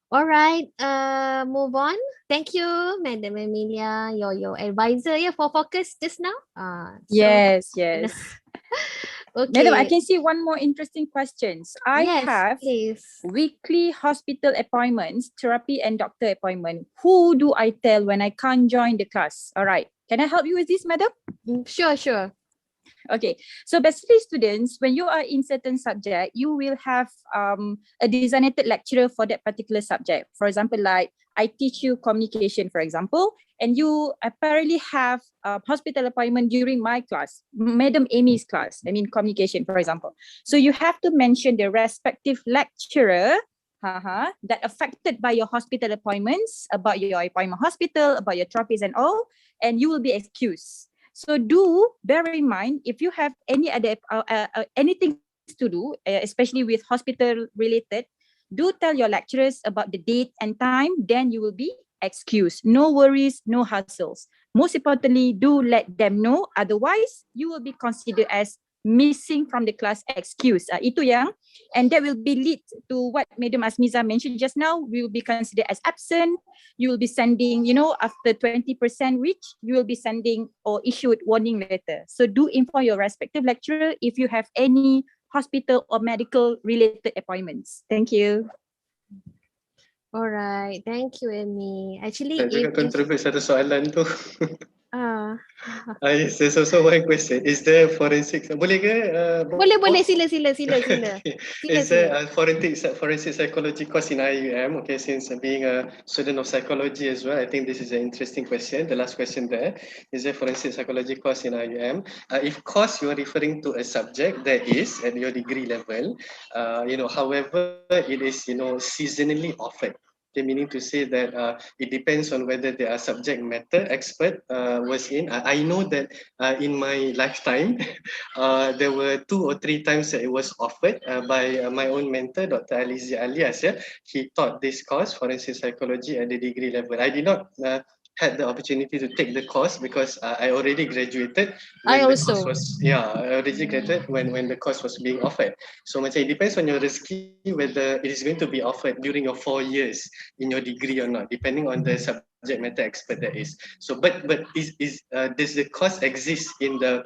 Alright, move on. Thank you, Madam Emilia, your advisor for focus just now. Yes. Okay. Madam, I can see one more interesting questions. I have please. Weekly hospital appointments, therapy and doctor appointment. Who do I tell when I can't join the class? All right. Can I help you with this, madam? Sure. Okay, so basically students, when you are in certain subject, you will have a designated lecturer for that particular subject. For example, like I teach you communication, for example, and you apparently have a hospital appointment during my class, Madam Amy's class, I mean communication, for example. So you have to mention the respective lecturer that affected by your hospital appointments, about your appointment hospital, about your therapies and all, and you will be excused. So do bear in mind, if you have any other anything to do, especially with hospital related, do tell your lecturers about the date and time, then you will be excused. No worries, no hassles. Most importantly, do let them know, otherwise you will be considered as missing from the class, excuse. Itu yang, and that will be lead to what Madam Asmiza mentioned just now. We will be considered as absent. You will be sending, after 20% reach, you will be sending or issued warning letter. So do inform your respective lecturer if you have any hospital or medical related appointments. Thank you. Alright, thank you, Amy. Actually, saya juga contribute satu soalan tu. Yes, there's also one question. Is there forensic? Boleh ke? Boleh. Sila. Is there a forensic psychology course in IUM? Okay, since being a student of psychology as well, I think this is an interesting question. The last question there. Is there forensic psychology course in IUM? If course you are referring to a subject, that is at your degree level. However, it is seasonally offered. Okay, meaning to say that it depends on whether there are subject matter expert was in. I know that in my lifetime, there were 2 or 3 times that it was offered by my own mentor, Dr. Alizi Alias. He taught this course, forensic psychology, at the degree level. I did not had the opportunity to take the course because I already graduated. I already graduated when the course was being offered. So macam it depends on your rezeki whether it is going to be offered during your 4 years in your degree or not, depending on the subject matter expert that is. So, but does the course exist in the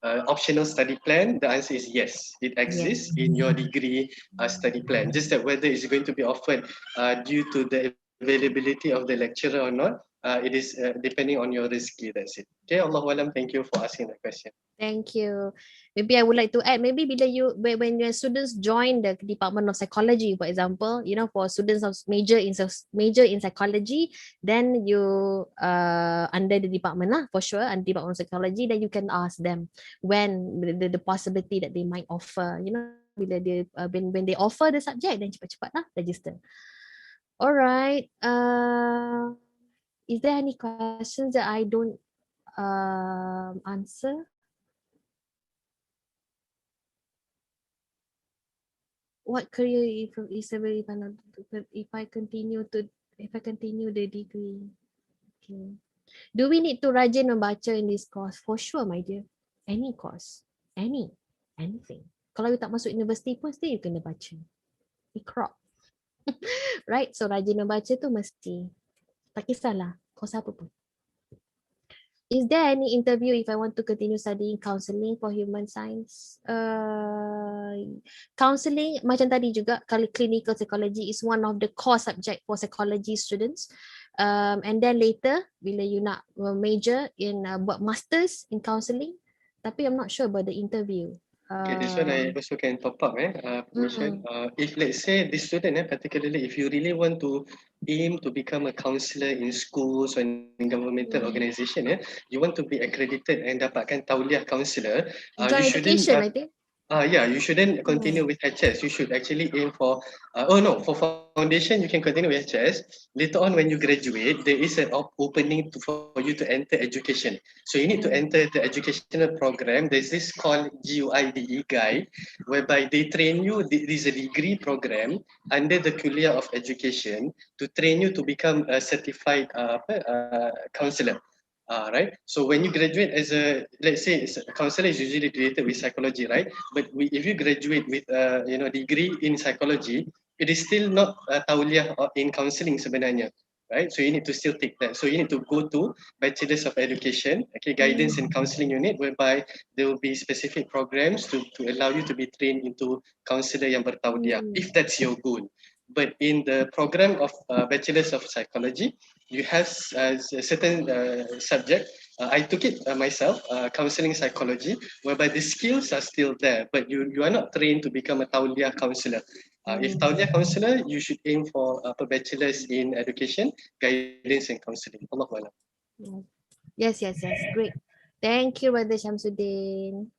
optional study plan? The answer is yes, it exists in your degree study plan. Just that whether it's going to be offered due to the availability of the lecturer or not. It is depending on your skill. That's it. Okay, Allahu Alam. Thank you for asking that question. Thank you. Maybe I would like to add, maybe bila when your students join the Department of Psychology, for example, you know, for students of major in psychology, then you under the department lah, for sure, and Department of Psychology, then you can ask them when the possibility that they might offer, you know, bila dia when they offer the subject, then cepat-cepat lah register. Alright. Is there any questions that I don't answer? What career is a very fun if I continue the degree? Okay. Do we need to rajin membaca in this course? For sure, my dear. Any course, anything. Kalau you tak masuk universiti pun still you kena baca. Iqra. Right? So rajin membaca tu mesti. Tak kisahlah course apa pun. Is there any interview if I want to continue studying counselling for human science? Counselling macam tadi juga, kalau clinical psychology is one of the core subject for psychology students. And then later, bila you nak major in buat masters in counselling, tapi I'm not sure about the interview. Okay, this one I also can top up permission. If let's say this student particularly if you really want to aim to become a counsellor in schools or in governmental organisation, you want to be accredited and dapatkan tauliah counsellor, joint you shouldn't education, I think. Yeah, you shouldn't continue with HS. You should actually aim for for foundation you can continue with HS. Later on when you graduate, there is an opening for you to enter education. So you need to enter the educational program. There's this called GUIDE guide, whereby they train you. There is a degree program under the Kuliah of Education to train you to become a certified counsellor. Right. So when you graduate as let's say a counselor is usually related with psychology, right? But if you graduate with degree in psychology, it is still not tauliah in counselling sebenarnya, right? So you need to still take that. So you need to go to Bachelors of Education, okay, guidance and counselling unit, whereby there will be specific programs to allow you to be trained into counsellor yang bertauliah, if that's your goal. But in the program of Bachelors of Psychology, you have a certain subject. I took it myself, counselling psychology, whereby the skills are still there, but you are not trained to become a tauliah counsellor. If tauliah counsellor, you should aim for a bachelor's in education, guidance and counselling. Allahu Alam. Yes. Great. Thank you, Brother Shamsuddin.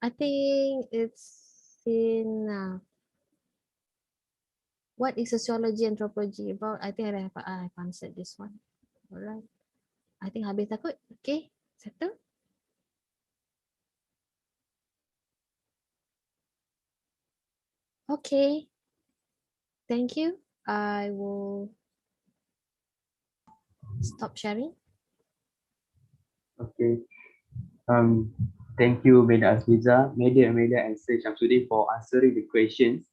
I think it's enough. What is sociology anthropology about? I think I have answered this one. Alright. I think habis takut. Okay. Settle. Okay. Thank you. I will stop sharing. Okay. Thank you, Madam Azmiza, Madam Amelia, and Sir Shamsuddin for answering the questions.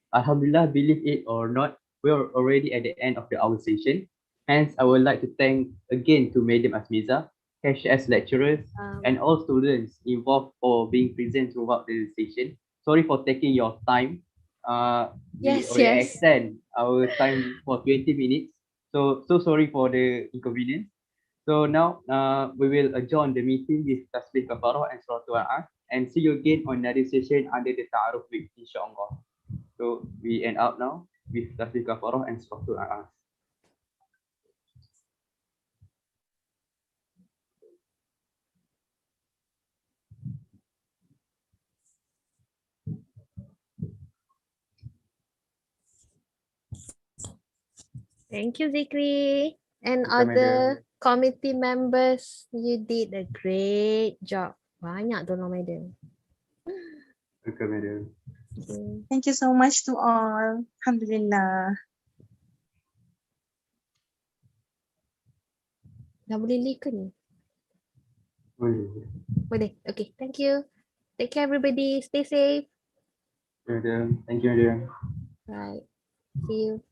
Alhamdulillah, believe it or not, we are already at the end of our session. Hence, I would like to thank again to Madam Azmiza, HS lecturers, and all students involved for being present throughout the session. Sorry for taking your time. Yes. We extend our time for 20 minutes. So sorry for the inconvenience. So now we will adjourn the meeting with Tasbih Kafarah and Suratul Al-As, and see you again on another session under the Ta'aruf Week, insyaAllah. So we end up now with Tasbih Kafarah and Suratul Al-As. Thank you, Zikri. And other committee members, you did a great job. Banyak tolong Madam. Welcome, Madam. Thank you so much to all. Alhamdulillah. Dah boleh leave ke ni? Boleh. Okay, thank you. Take care everybody. Stay safe. Madam. Thank you, Madam. Right. See you.